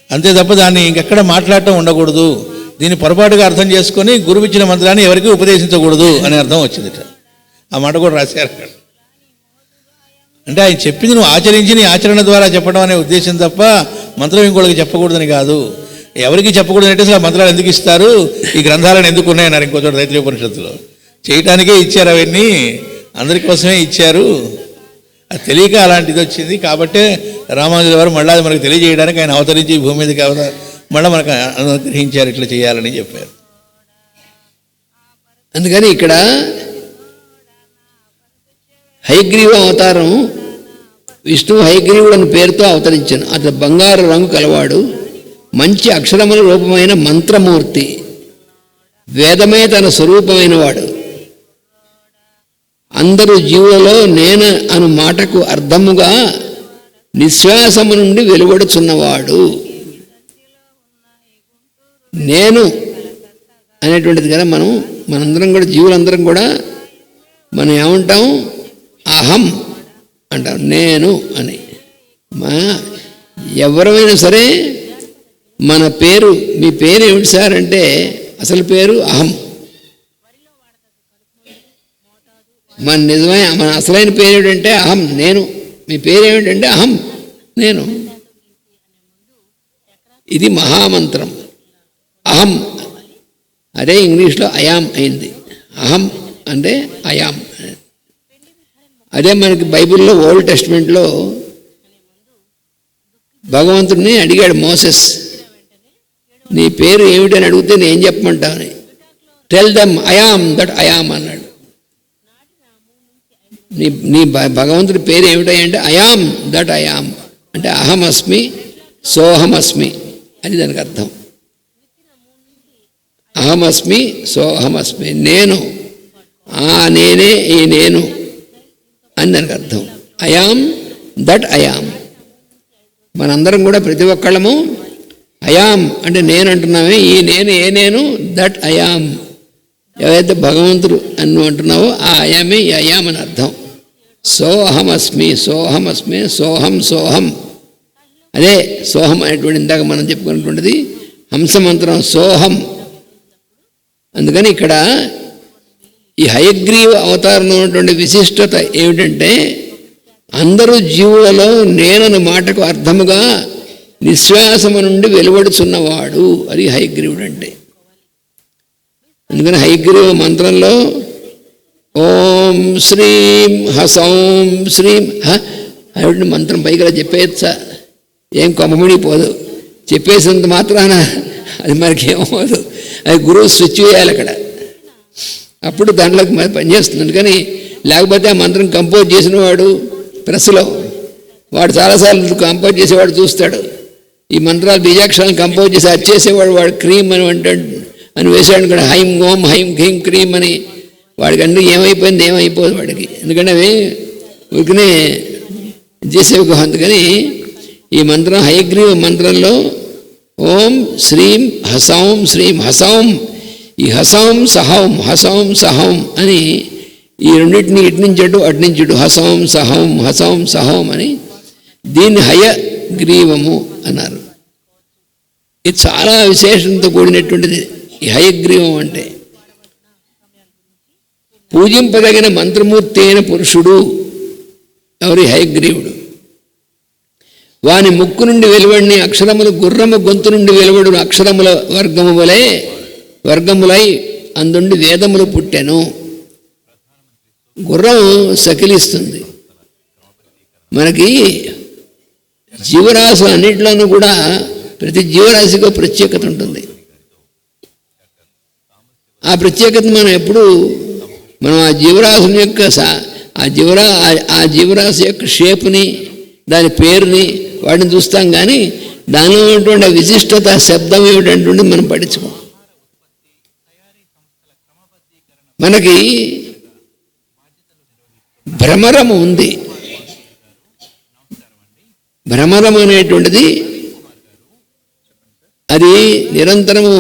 అంతే తప్ప దాన్ని ఇంకెక్కడ మాట్లాడటం ఉండకూడదు. దీన్ని పొరపాటుగా అర్థం చేసుకొని గురువు ఇచ్చిన మంత్రాన్ని ఎవరికి ఉపదేశించకూడదు అనే అర్థం వచ్చింది. ఆ మాట కూడా రాశారు. అంటే ఆయన చెప్పింది నువ్వు ఆచరించి నీ ఆచరణ ద్వారా చెప్పడం అనే ఉద్దేశం తప్ప మంత్రం ఇంకోటికి చెప్పకూడదని కాదు. ఎవరికి చెప్పకూడదు అంటే అసలు మంత్రాలు ఎందుకు ఇస్తారు, ఈ గ్రంథాలను ఎందుకు ఉన్నాయన్నారు ఇంకో చోట తైత్రీయ ఉపనిషత్తులో. చేయటానికే ఇచ్చారు, అవన్నీ అందరి కోసమే ఇచ్చారు. అది తెలియక అలాంటిది వచ్చింది. కాబట్టే రామానుజుల వారు మళ్ళీ అది మనకు తెలియజేయడానికి ఆయన అవతరించి భూమి మీదకి మళ్ళీ మనకు అనుగ్రహించారు, ఇట్లా చేయాలని చెప్పారు. అందుకని ఇక్కడ హయగ్రీవ అవతారం విష్ణువు హయగ్రీవుడు అని పేరుతో అవతరించాను. అతను బంగారు రంగు కలవాడు, మంచి అక్షరముల రూపమైన మంత్రమూర్తి, వేదమే తన స్వరూపమైన వాడు. అందరూ జీవులలో నేను అను మాటకు అర్థముగా నిశ్వాసము నుండి వెలువడుచున్నవాడు. నేను అనేటువంటిది కదా మనందరం కూడా, జీవులందరం కూడా మనం ఏమంటాం, అహం అంటాం, నేను అని. ఎవరైనా సరే మన పేరు, మీ పేరు ఏమిటి సార్ అంటే అసలు పేరు అహం. మన అసలైన పేరు ఏమిటంటే అహం, నేను. మీ పేరు ఏమిటంటే అహం, నేను. ఇది మహామంత్రం. అహం అదే ఇంగ్లీష్లో అయాం అయింది. అహం అంటే అయాం. అదే మనకి బైబిల్లో ఓల్డ్ టెస్ట్మెంట్లో భగవంతుడిని అడిగాడు మోసెస్, నీ పేరు ఏమిటని అడిగితే నేను చెప్పమంటావని. Tell them I am that I am అన్నాడు. నీ భగవంతుడి పేరు ఏమిటంటే అయామ్ దట్ అయామ్ అంటే అహమస్మి సోహమస్మి అని దానికి అర్థం. అహమస్మి సోహమస్మి, నేను, నేనే ఈ నేను అని దానికి అర్థం. I am that I am. మనందరం కూడా ప్రతి ఒక్కళ్ళము అయామ్ అంటే నేను అంటున్నామే, ఈ నేను ఏ నేను, దట్ అయామ్. ఎవరైతే భగవంతుడు అని అంటున్నావో ఆ అయామే ఈ అయామ్ అని అర్థం. సోహమస్మి సోహమస్మి సోహం సోహం. అదే సోహం అనేటువంటి ఇందాక మనం చెప్పుకున్నటువంటిది హంసమంత్రం సోహం. అందుకని ఇక్కడ ఈ హయగ్రీవ అవతారంలో ఉన్నటువంటి విశిష్టత ఏమిటంటే అందరూ జీవులలో నేనని మాటకు అర్థముగా నిశ్వాసము నుండి వెలువడుచున్నవాడు. అది హయగ్రీవుడు అంటే. అందుకని హయగ్రీవ మంత్రంలో ఓం శ్రీం హసౌం శ్రీం అటువంటి మంత్రం పైగా చెప్పేయచ్చా? ఏం కొమ్మముడిపోదు. చెప్పేసినంత మాత్రాన అది మనకి ఏమవుదు. అది గురువు స్విచ్ చేయాలి అక్కడ, అప్పుడు దాంట్లోకి మరి పనిచేస్తుంది. కానీ లేకపోతే ఆ మంత్రం కంపోజ్ చేసిన వాడు ప్రెస్లో వాడు చాలాసార్లు కంపోజ్ చేసేవాడు చూస్తాడు. ఈ మంత్రాలు బీజాక్షరాలను కంపోజ్ చేసి అది చేసేవాడు వాడు క్రీమ్ అని అంటాడు అని వేసాడు కూడా, హైం ఓం హైం ఖీం క్రీమ్ అని. వాడికి అన్నీ ఏమైపోయింది ఏమైపోదు వాడికి, ఎందుకంటే అవి ఉరికినే చేసేవి కాదు. అందుకని ఈ మంత్రం హయగ్రీవ మంత్రంలో ఓం శ్రీం హసౌం శ్రీం హసౌం, ఈ హసౌం సహౌం హసౌం సహౌం అని ఈ రెండింటిని ఇటు నుంచి అటు నుంచి ఇటు హసౌం సహౌం అని దీన్ని హయగ్రీవము అన్నారు. ఇది చాలా విశేషంతో కూడినటువంటిది ఈ హయగ్రీవం అంటే. పూజింపదగిన మంత్రమూర్తి అయిన పురుషుడు ఎవరి హయగ్రీవుడు. వాని ముక్కు నుండి వెలువడిని అక్షరములు గుర్రము గొంతు నుండి వెలువడును అక్షరముల వర్గములై అందుండి వేదములు పుట్టెను. గుర్రం సకిలిస్తుంది. మనకి జీవరాశులు అన్నింటిలోనూ కూడా ప్రతి జీవరాశికి ప్రత్యేకత ఉంటుంది. ఆ ప్రత్యేకత మనం ఆ జీవరాశుని యొక్క ఆ జీవరాశి యొక్క షేపుని, దాని పేరుని వాటిని చూస్తాం. కానీ దానిలో ఉన్నటువంటి విశిష్టత శబ్దం ఏమిటంటే మనం పట్టించుకోం. మనకి భ్రమరము ఉంది. భ్రమరం అనేటువంటిది అది నిరంతరము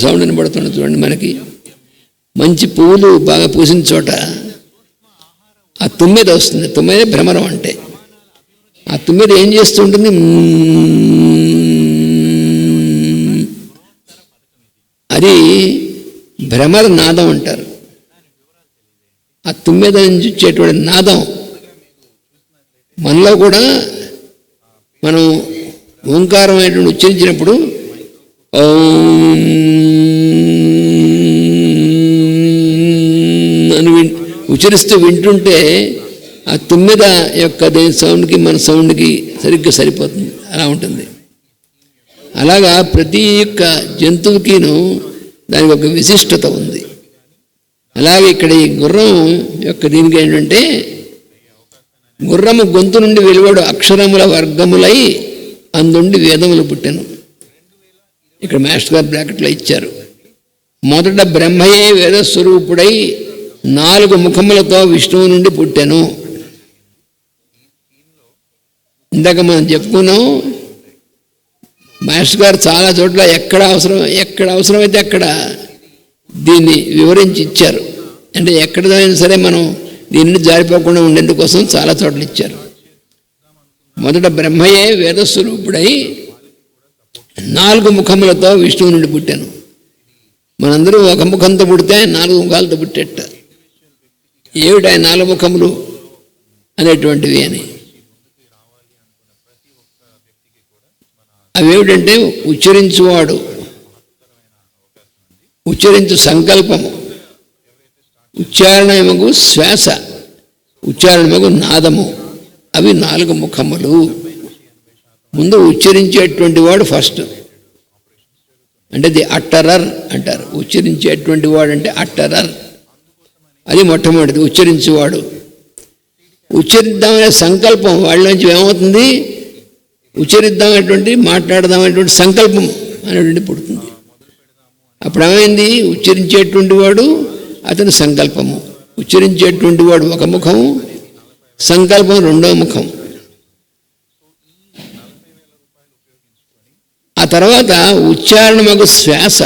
సౌండ్ వినబడుతుంది చూడండి. మనకి మంచి పువ్వులు బాగా పూసిన చోట ఆ తుమ్మెద వస్తుంది. తుమ్మెదే భ్రమరం అంటే. ఆ తుమ్మెద ఏం చేస్తుంటుంది, అది భ్రమర నాదం అంటారు. ఆ తుమ్మెద నుంచి వచ్చేటువంటి నాదం మనలో కూడా మనం ఓంకారం అనేటువంటి ఉచ్చరించినప్పుడు అని ఉచ్చరిస్తూ వింటుంటే ఆ తుమ్మెద యొక్క దేని సౌండ్కి మన సౌండ్కి సరిగ్గా సరిపోతుంది. అలా ఉంటుంది. అలాగా ప్రతి ఒక్క జంతువుకిను దానికి ఒక విశిష్టత ఉంది. అలాగే ఇక్కడ ఈ గుర్రం యొక్క దీనికి ఏంటంటే గుర్రము గొంతు నుండి వెలువడు అక్షరముల వర్గములై అందుండి వేదములు పుట్టెను. ఇక్కడ మాస్టర్ గారు బ్రాకెట్లో ఇచ్చారు. మొదట బ్రహ్మయే వేదస్వరూపుడై 4 ముఖములతో విష్ణువు నుండి పుట్టెను. ఇందాక మనం చెప్పుకున్నాం. మాస్టర్ గారు చాలా చోట్ల ఎక్కడ అవసరమైతే అక్కడ దీన్ని వివరించి ఇచ్చారు. అంటే ఎక్కడైనా సరే మనం దీన్ని జారిపోకుండా ఉండేందుకోసం చాలా చోట్ల ఇచ్చారు. మొదట బ్రహ్మయే వేదస్వరూపుడై 4 ముఖములతో విష్ణువు నుండి పుట్టాను. మనందరూ ఒక ముఖంతో పుడితే 4 ముఖాలతో పుట్టేట. ఏమిటా 4 ముఖములు అనేటువంటివి అని అవేమిటంటే ఉచ్చరించువాడు, ఉచ్చరించు సంకల్పము, ఉచ్చారణమగు శ్వాస, ఉచ్చారణమగు నాదము. అవి 4 ముఖములు. ముందు ఉచ్చరించేటువంటి వాడు ఫస్ట్, అంటే ది అట్టరర్ అంటారు. ఉచ్చరించేటువంటి వాడు అంటే అట్టరర్, అది మొట్టమొదటిది ఉచ్చరించేవాడు. ఉచ్చరిద్దామనే సంకల్పం వాళ్ళలోంచి ఏమవుతుంది? ఉచ్చరిద్దామనేటువంటి మాట్లాడదామనేటువంటి సంకల్పం అనేటువంటి పుడుతుంది. అప్పుడు ఏమైంది? ఉచ్చరించేటువంటి వాడు అతని సంకల్పము, ఉచ్చరించేటువంటి వాడు ఒక ముఖము, సంకల్పం రెండో ముఖం. ఆ తర్వాత ఉచ్చారణమగు శ్వాస,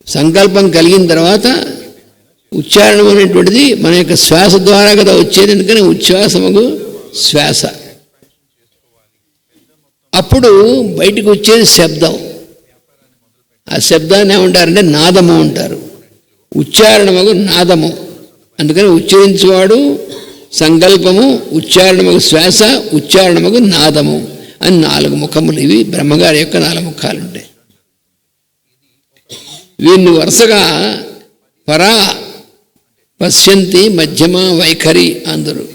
సంకల్పం కలిగిన తర్వాత ఉచ్చారణం అనేటువంటిది మన యొక్క శ్వాస ద్వారా కదా వచ్చేది, ఎందుకని ఉచ్ఛ్వాసమగు శ్వాస. అప్పుడు బయటికి వచ్చేది శబ్దం. ఆ శబ్దాన్ని ఏమంటారంటే నాదము అంటారు. ఉచ్చారణమగు నాదము. అందుకని ఉచ్చరించేవాడు సంకల్పము, ఉచ్చారణమగు శ్వాస, ఉచ్చారణమగు నాదము అని 4 ముఖములు. ఇవి బ్రహ్మగారి యొక్క 4 ముఖాలు ఉంటాయి. వీరిని వరుసగా పరా, పశ్యంతి, మధ్యమ, వైఖరి అందరు.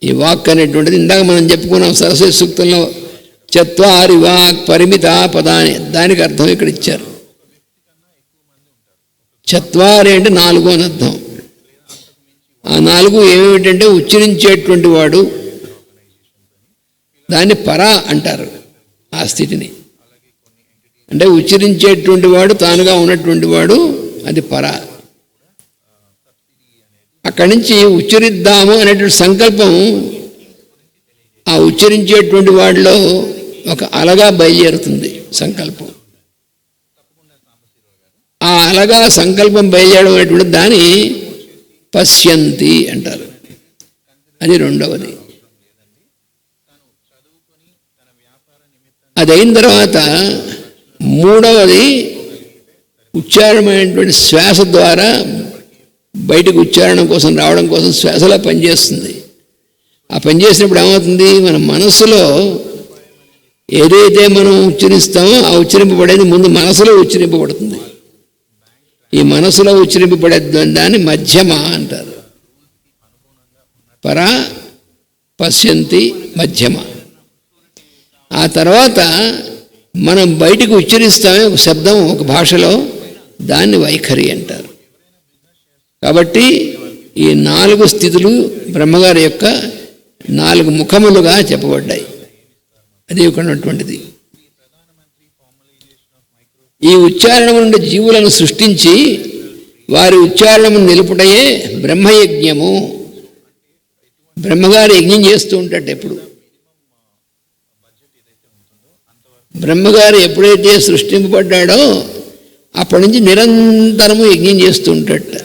ఈ వాక్ అనేటువంటిది ఇందాక మనం చెప్పుకున్నాం సరస్వతి సూక్తంలో, చత్వారి వాక్ పరిమిత పదాని, దానికి అర్థం ఇక్కడ ఇచ్చారు. చత్వారి అంటే 4 అని అర్థం. ఆ 4 ఏమిటంటే ఉచ్చరించేటువంటి వాడు, దాన్ని పరా అంటారు. ఆ స్థితిని అంటే ఉచ్చరించేటువంటి వాడు, తానుగా ఉన్నటువంటి వాడు, అది పరా. అక్కడి నుంచి ఉచ్చరిద్దాము అనేటువంటి సంకల్పం ఆ ఉచ్చరించేటువంటి వాడిలో ఒక అలగా బయలుదేరుతుంది సంకల్పం. ఆ అలగా సంకల్పం బయలుదేరడం అనేటువంటి దాన్ని పశ్యంతి అంటారు. అది రెండవది. అది అయిన తర్వాత మూడవది ఉచ్చారణమైనటువంటి శ్వాస ద్వారా బయటకు ఉచ్చారణం కోసం రావడం కోసం శ్వాసలా పనిచేస్తుంది. ఆ పనిచేసినప్పుడు ఏమవుతుంది? మన మనస్సులో ఏదైతే మనం ఉచ్చరిస్తామో ఆ ఉచ్చరింపబడేది ముందు మనసులో ఉచ్చరింపబడుతుంది. ఈ మనసులో ఉచ్చరింపబడే దాన్ని మధ్యమ అంటారు. పరా, పశ్యంతి, మధ్యమ. ఆ తర్వాత మనం బయటికి ఉచ్చరిస్తామే ఒక శబ్దం ఒక భాషలో, దాన్ని వైఖరి అంటారు. కాబట్టి ఈ 4 స్థితులు బ్రహ్మగారి యొక్క 4 ముఖములుగా చెప్పబడ్డాయి. అది ఉన్నటువంటిది. ఈ ఉచ్చారణం నుండి జీవులను సృష్టించి వారి ఉచ్చారణము నిలుపుటయే బ్రహ్మయజ్ఞము. బ్రహ్మగారు యజ్ఞం చేస్తూ ఉంటాడు ఎప్పుడు. బ్రహ్మగారు ఎప్పుడైతే సృష్టింపబడ్డాడో అప్పటి నుంచి నిరంతరము యజ్ఞం చేస్తూ ఉంటాడట.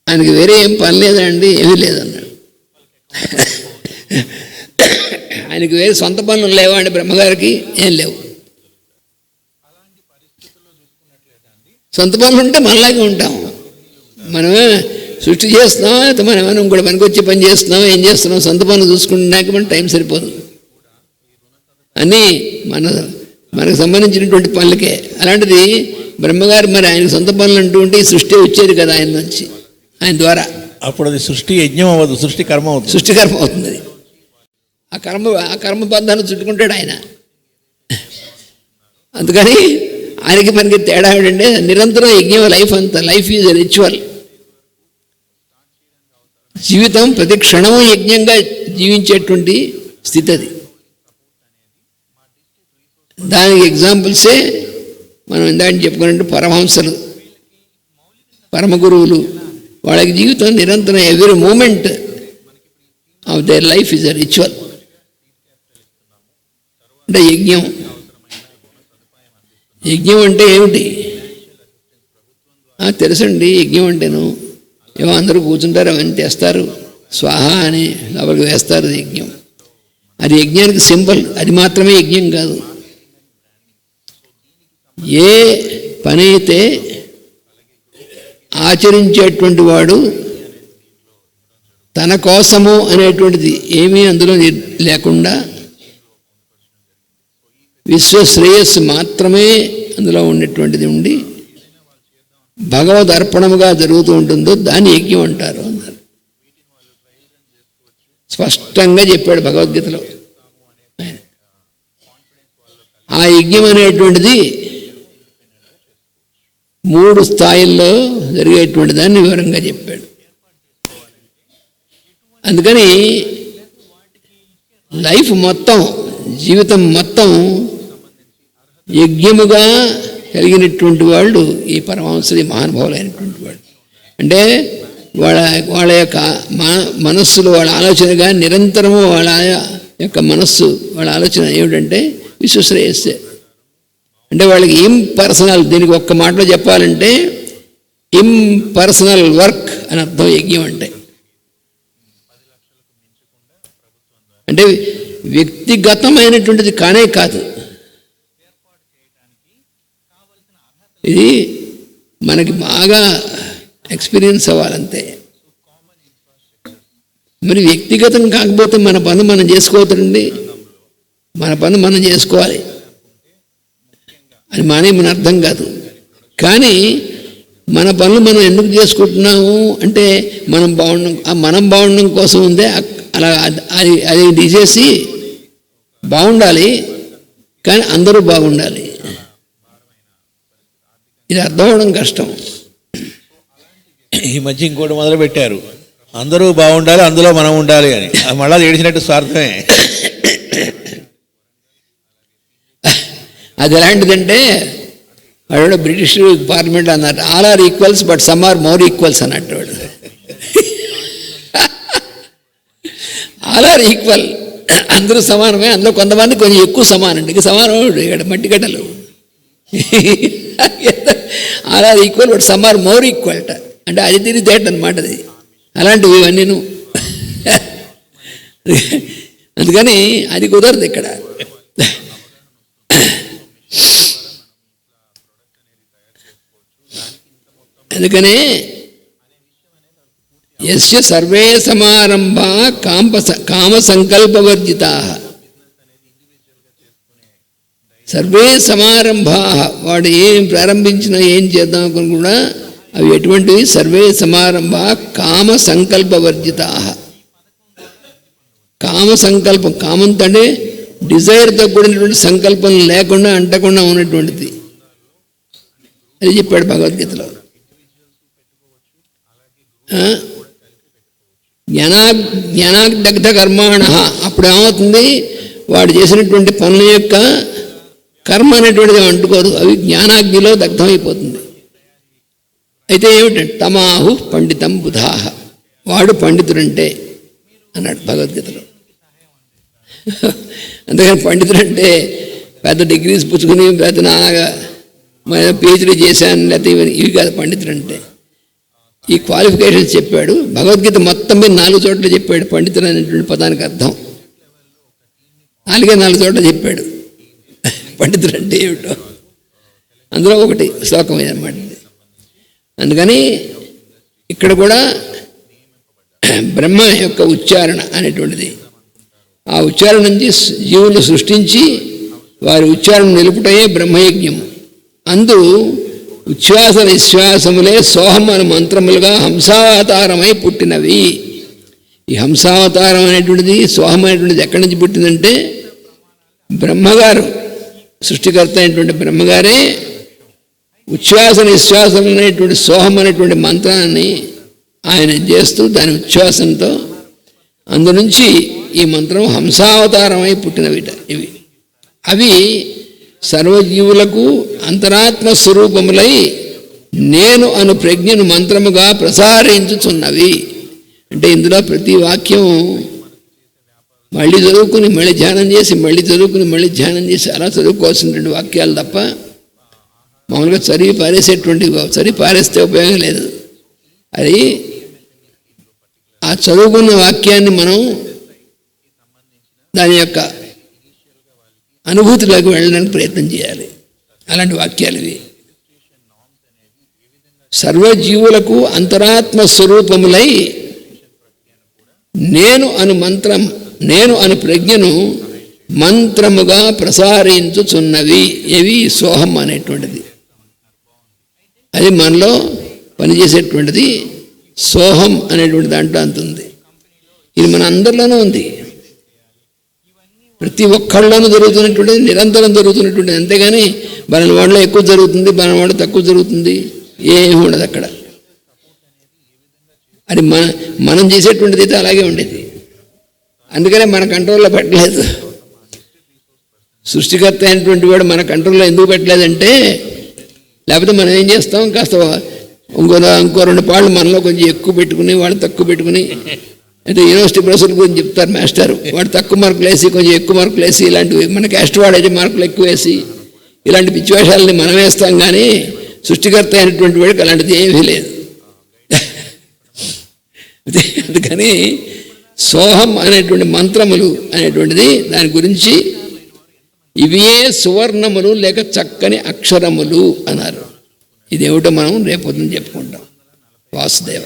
ఆయనకి వేరే ఏం పని లేదండి, ఏమీ లేదన్నాడు. ఆయనకి వేరే సొంత పనులు లేవా అండి బ్రహ్మగారికి? ఏం లేవు. సొంత పనులు ఉంటే మనలాగే ఉంటాం. మనమే సృష్టి చేస్తున్నాం, అయితే మనం ఏమైనా ఇంకోటి పనికి వచ్చి పని చేస్తున్నాం, ఏం చేస్తున్నాం, సొంత పనులు చూసుకుంటున్నాక మన టైం సరిపోదు. అని మనకు సంబంధించినటువంటి పనులకే. అలాంటిది బ్రహ్మగారు మరి ఆయనకు సొంత పనులు అంటూ ఉంటే ఈ సృష్టి వచ్చేది కదా ఆయన నుంచి, ఆయన ద్వారా. అప్పుడు అది సృష్టి యజ్ఞం అవ్వదు, సృష్టి కర్మ అవుతుంది. సృష్టి కర్మ అవుతుంది. ఆ కర్మ బంధాన్ని చుట్టుకుంటాడు ఆయన. అందుకని ఆయనకి మనకి తేడా ఏంటంటే నిరంతరం యజ్ఞం. లైఫ్ అంతా, లైఫ్ ఈజ్ ఎ రిచువల్. జీవితం ప్రతి క్షణము యజ్ఞంగా జీవించేటువంటి స్థితి అది. దానికి ఎగ్జాంపుల్సే మనం ఇందాక చెప్పుకున్నట్టు పరమహంసలు, పరమ గురువులు. వాళ్ళకి జీవితం నిరంతరం every moment of their life is a ritual. అంటే యజ్ఞం. యజ్ఞం అంటే ఏమిటి? తెలుసండి యజ్ఞం అంటేను. ఏమో అందరూ కూర్చుంటారు, అవన్నీ తెస్తారు, స్వాహ అని లోపలికి వేస్తారు. అది యజ్ఞం. అది యజ్ఞానికి సింబల్. అది మాత్రమే యజ్ఞం కాదు. ఏ పని అయితే ఆచరించేటువంటి వాడు తన కోసము అనేటువంటిది ఏమీ అందులో లేకుండా విశ్వశ్రేయస్సు మాత్రమే అందులో ఉన్నటువంటిది ఉండి భగవద్ అర్పణముగా జరుగుతూ ఉంటుందో దాన్ని యజ్ఞం అంటారు అన్నారు. స్పష్టంగా చెప్పాడు భగవద్గీతలో. ఆ యజ్ఞం అనేటువంటిది 3 స్థాయిల్లో జరిగేటువంటి దాన్ని వివరంగా చెప్పాడు. అందుకని లైఫ్ మొత్తం, జీవితం మొత్తం యజ్ఞముగా కలిగినటువంటి వాళ్ళు ఈ పరమహంసది మహానుభావులైనటువంటి వాళ్ళు. అంటే వాళ్ళ యొక్క మనస్సులో వాళ్ళ ఆలోచనగా నిరంతరము వాళ్ళ యొక్క మనస్సు, వాళ్ళ ఆలోచన ఏమిటంటే విశ్వశ్రేయస్సే. అంటే వాళ్ళకి ఇంపర్సనల్, దీనికి ఒక్క మాటలో చెప్పాలంటే ఇంపర్సనల్ వర్క్ అని అర్థం యజ్ఞం అంటే. అంటే వ్యక్తిగతమైనటువంటిది కానే కాదు, ఇది మనకి బాగా ఎక్స్పీరియన్స్ అవ్వాలంతే. మరి వ్యక్తిగతం కాకపోతే మన పని మనం చేసుకోవద్దండి, మన పని మనం చేసుకోవాలి అని మన అర్థం కాదు. కానీ మన పనులు మనం ఎందుకు చేసుకుంటున్నాము అంటే మనం బాగుండడం కోసం ఉందే. అలా అది తీసేసి బాగుండాలి, కానీ అందరూ బాగుండాలి, ఇది అర్థం అవడం కష్టం. ఈ మధ్య ఇంకోటి మొదలు పెట్టారు, అందరూ బాగుండాలి అందులో మనం ఉండాలి అని. మళ్ళా ఏడిచినట్టు స్వార్థమే. అది ఎలాంటిదంటే వాడు బ్రిటిష్ పార్లమెంట్ అన్నట్టు all are equals but some are more equals అన్నట్టు వాడు. ఆల్ ఆర్ ఈక్వల్, అందరూ సమానమే, అందులో కొంతమంది కొంచెం ఎక్కువ సమానం. ఇక సమానం ఇక్కడ మట్టిగడ్డలు. All are equal but some are more equal అంటే అది తిరిగితేట అనమాట. అది అలాంటివి ఇవన్నీను. అందుకని అది కుదరదు ఇక్కడ. అందుకనే యస్య సర్వే సమారంభా కామ సంకల్పవర్జితా. సర్వే సమారంభా, వాడు ఏం ప్రారంభించినా ఏం చేద్దాం అనుకుని కూడా అవి ఎటువంటివి? సర్వే సమారంభా కామ సంకల్పవర్జితా. కామ సంకల్పం, కామంతో అంటే డిజైర్తో కూడినటువంటి సంకల్పం లేకుండా అంటకుండా ఉన్నటువంటిది. అది చెప్పాడు భగవద్గీతలో. జ్ఞానాగ్ధ కర్మాణ, అప్పుడు ఏమవుతుంది? వాడు చేసినటువంటి పనుల యొక్క కర్మ అనేటువంటిది అంటుకోదు, అవి జ్ఞానాగ్నిలో దగ్ధమైపోతుంది. అయితే ఏమిటంటే తమాహు పండితం బుధాహ, వాడు పండితుడంటే అన్నాడు భగవద్గీతలో. అందుకని పండితుడంటే పెద్ద డిగ్రీస్ పుచ్చుకుని పెద్ద నాగా పిహెచ్డీ చేశాను లేకపోతే ఇవి కాదు పండితుడంటే. ఈ క్వాలిఫికేషన్స్ చెప్పాడు భగవద్గీత మొత్తం మీద 4 చోట్ల చెప్పాడు పండితుడు అనేటువంటి పదానికి అర్థం. 4 చోట్ల చెప్పాడు పండితుడు అంటే ఏమిటో. అందులో ఒకటి శ్లోకం అన్నమాట. అందుకని ఇక్కడ కూడా బ్రహ్మ యొక్క ఉచ్చారణ అనేటువంటిది, ఆ ఉచ్చారణ నుంచి జీవులు సృష్టించి వారి ఉచ్చారణ నిలుపుటయే బ్రహ్మయజ్ఞం. అందు ఉచ్ఛ్వాస నిశ్వాసములే సోహం అనే మంత్రములుగా హంసావతారమై పుట్టినవి. ఈ హంసావతారం అనేటువంటిది, సోహం అనేటువంటిది ఎక్కడి నుంచి పుట్టిందంటే బ్రహ్మగారు, సృష్టికర్త అయినటువంటి బ్రహ్మగారే ఉచ్ఛ్వాస నిశ్వాసం అనేటువంటి సోహం అనేటువంటి మంత్రాన్ని ఆయన చేస్తూ దాని ఉచ్ఛ్వాసంతో అందు నుంచి ఈ మంత్రం హంసావతారమై పుట్టినవిట. ఇవి అవి సర్వజీవులకు అంతరాత్మ స్వరూపములై నేను అను ప్రజ్ఞను మంత్రముగా ప్రసారించుచున్నవి. అంటే ఇందులో ప్రతి వాక్యం మళ్ళీ చదువుకుని మళ్ళీ ధ్యానం చేసి, మళ్ళీ చదువుకుని మళ్ళీ ధ్యానం చేసి అలా చదువుకోవాల్సినటువంటి వాక్యాలు తప్ప మామూలుగా చదివి పారేస్తే ఉపయోగం లేదు. అది ఆ చదువుకున్న వాక్యాన్ని మనం దాని యొక్క అనుభూతిలోకి వెళ్ళడానికి ప్రయత్నం చేయాలి. అలాంటి వాక్యాలు ఇవి. సర్వజీవులకు అంతరాత్మ స్వరూపములై నేను అను ప్రజ్ఞను మంత్రముగా ప్రసారించుచున్నవి. ఏవి? సోహం అనేటువంటిది. అది మనలో పనిచేసేటువంటిది. సోహం అనేటువంటి దాంట్లో అంతుంది. ఇది మన అందరిలోనూ ఉంది. ప్రతి ఒక్కళ్ళలోనూ జరుగుతున్నటువంటిది, నిరంతరం జరుగుతున్నటువంటిది. అంతేగాని మన వాళ్ళలో ఎక్కువ జరుగుతుంది, మన వాళ్ళు తక్కువ జరుగుతుంది ఏమి ఉండదు అక్కడ. అది మనం చేసేటువంటిది అయితే అలాగే ఉండేది. అందుకనే మన కంట్రోల్లో పెట్టలేదు. సృష్టికర్త అయినటువంటి వాడు మన కంట్రోల్లో ఎందుకు పెట్టలేదంటే, లేకపోతే మనం ఏం చేస్తాం, కాస్త ఇంకో 2 పాళ్ళు మనలో కొంచెం ఎక్కువ పెట్టుకుని వాళ్ళు తక్కువ పెట్టుకుని, అంటే యూనివర్సిటీ ప్రొఫెసర్ గురించి చెప్తారు మాస్టర్, వాడు తక్కువ మార్కులు వేసి కొంచెం ఎక్కువ మార్కులు వేసి, ఇలాంటివి మన క్యాస్ట్ వాడైతే మార్కులు ఎక్కువ వేసి ఇలాంటి పిచ్చివేషాలని మనం వేస్తాం. కానీ సృష్టికర్త అయినటువంటి వాడికి అలాంటిది ఏమీ లేదు. అందుకని సోహం అనేటువంటి మంత్రములు అనేటువంటిది, దాని గురించి ఇవే సువర్ణములు లేక చక్కని అక్షరములు అన్నారు. ఇదేమిటో మనం రేపొద్దున చెప్పుకుంటాం. వాసుదేవ.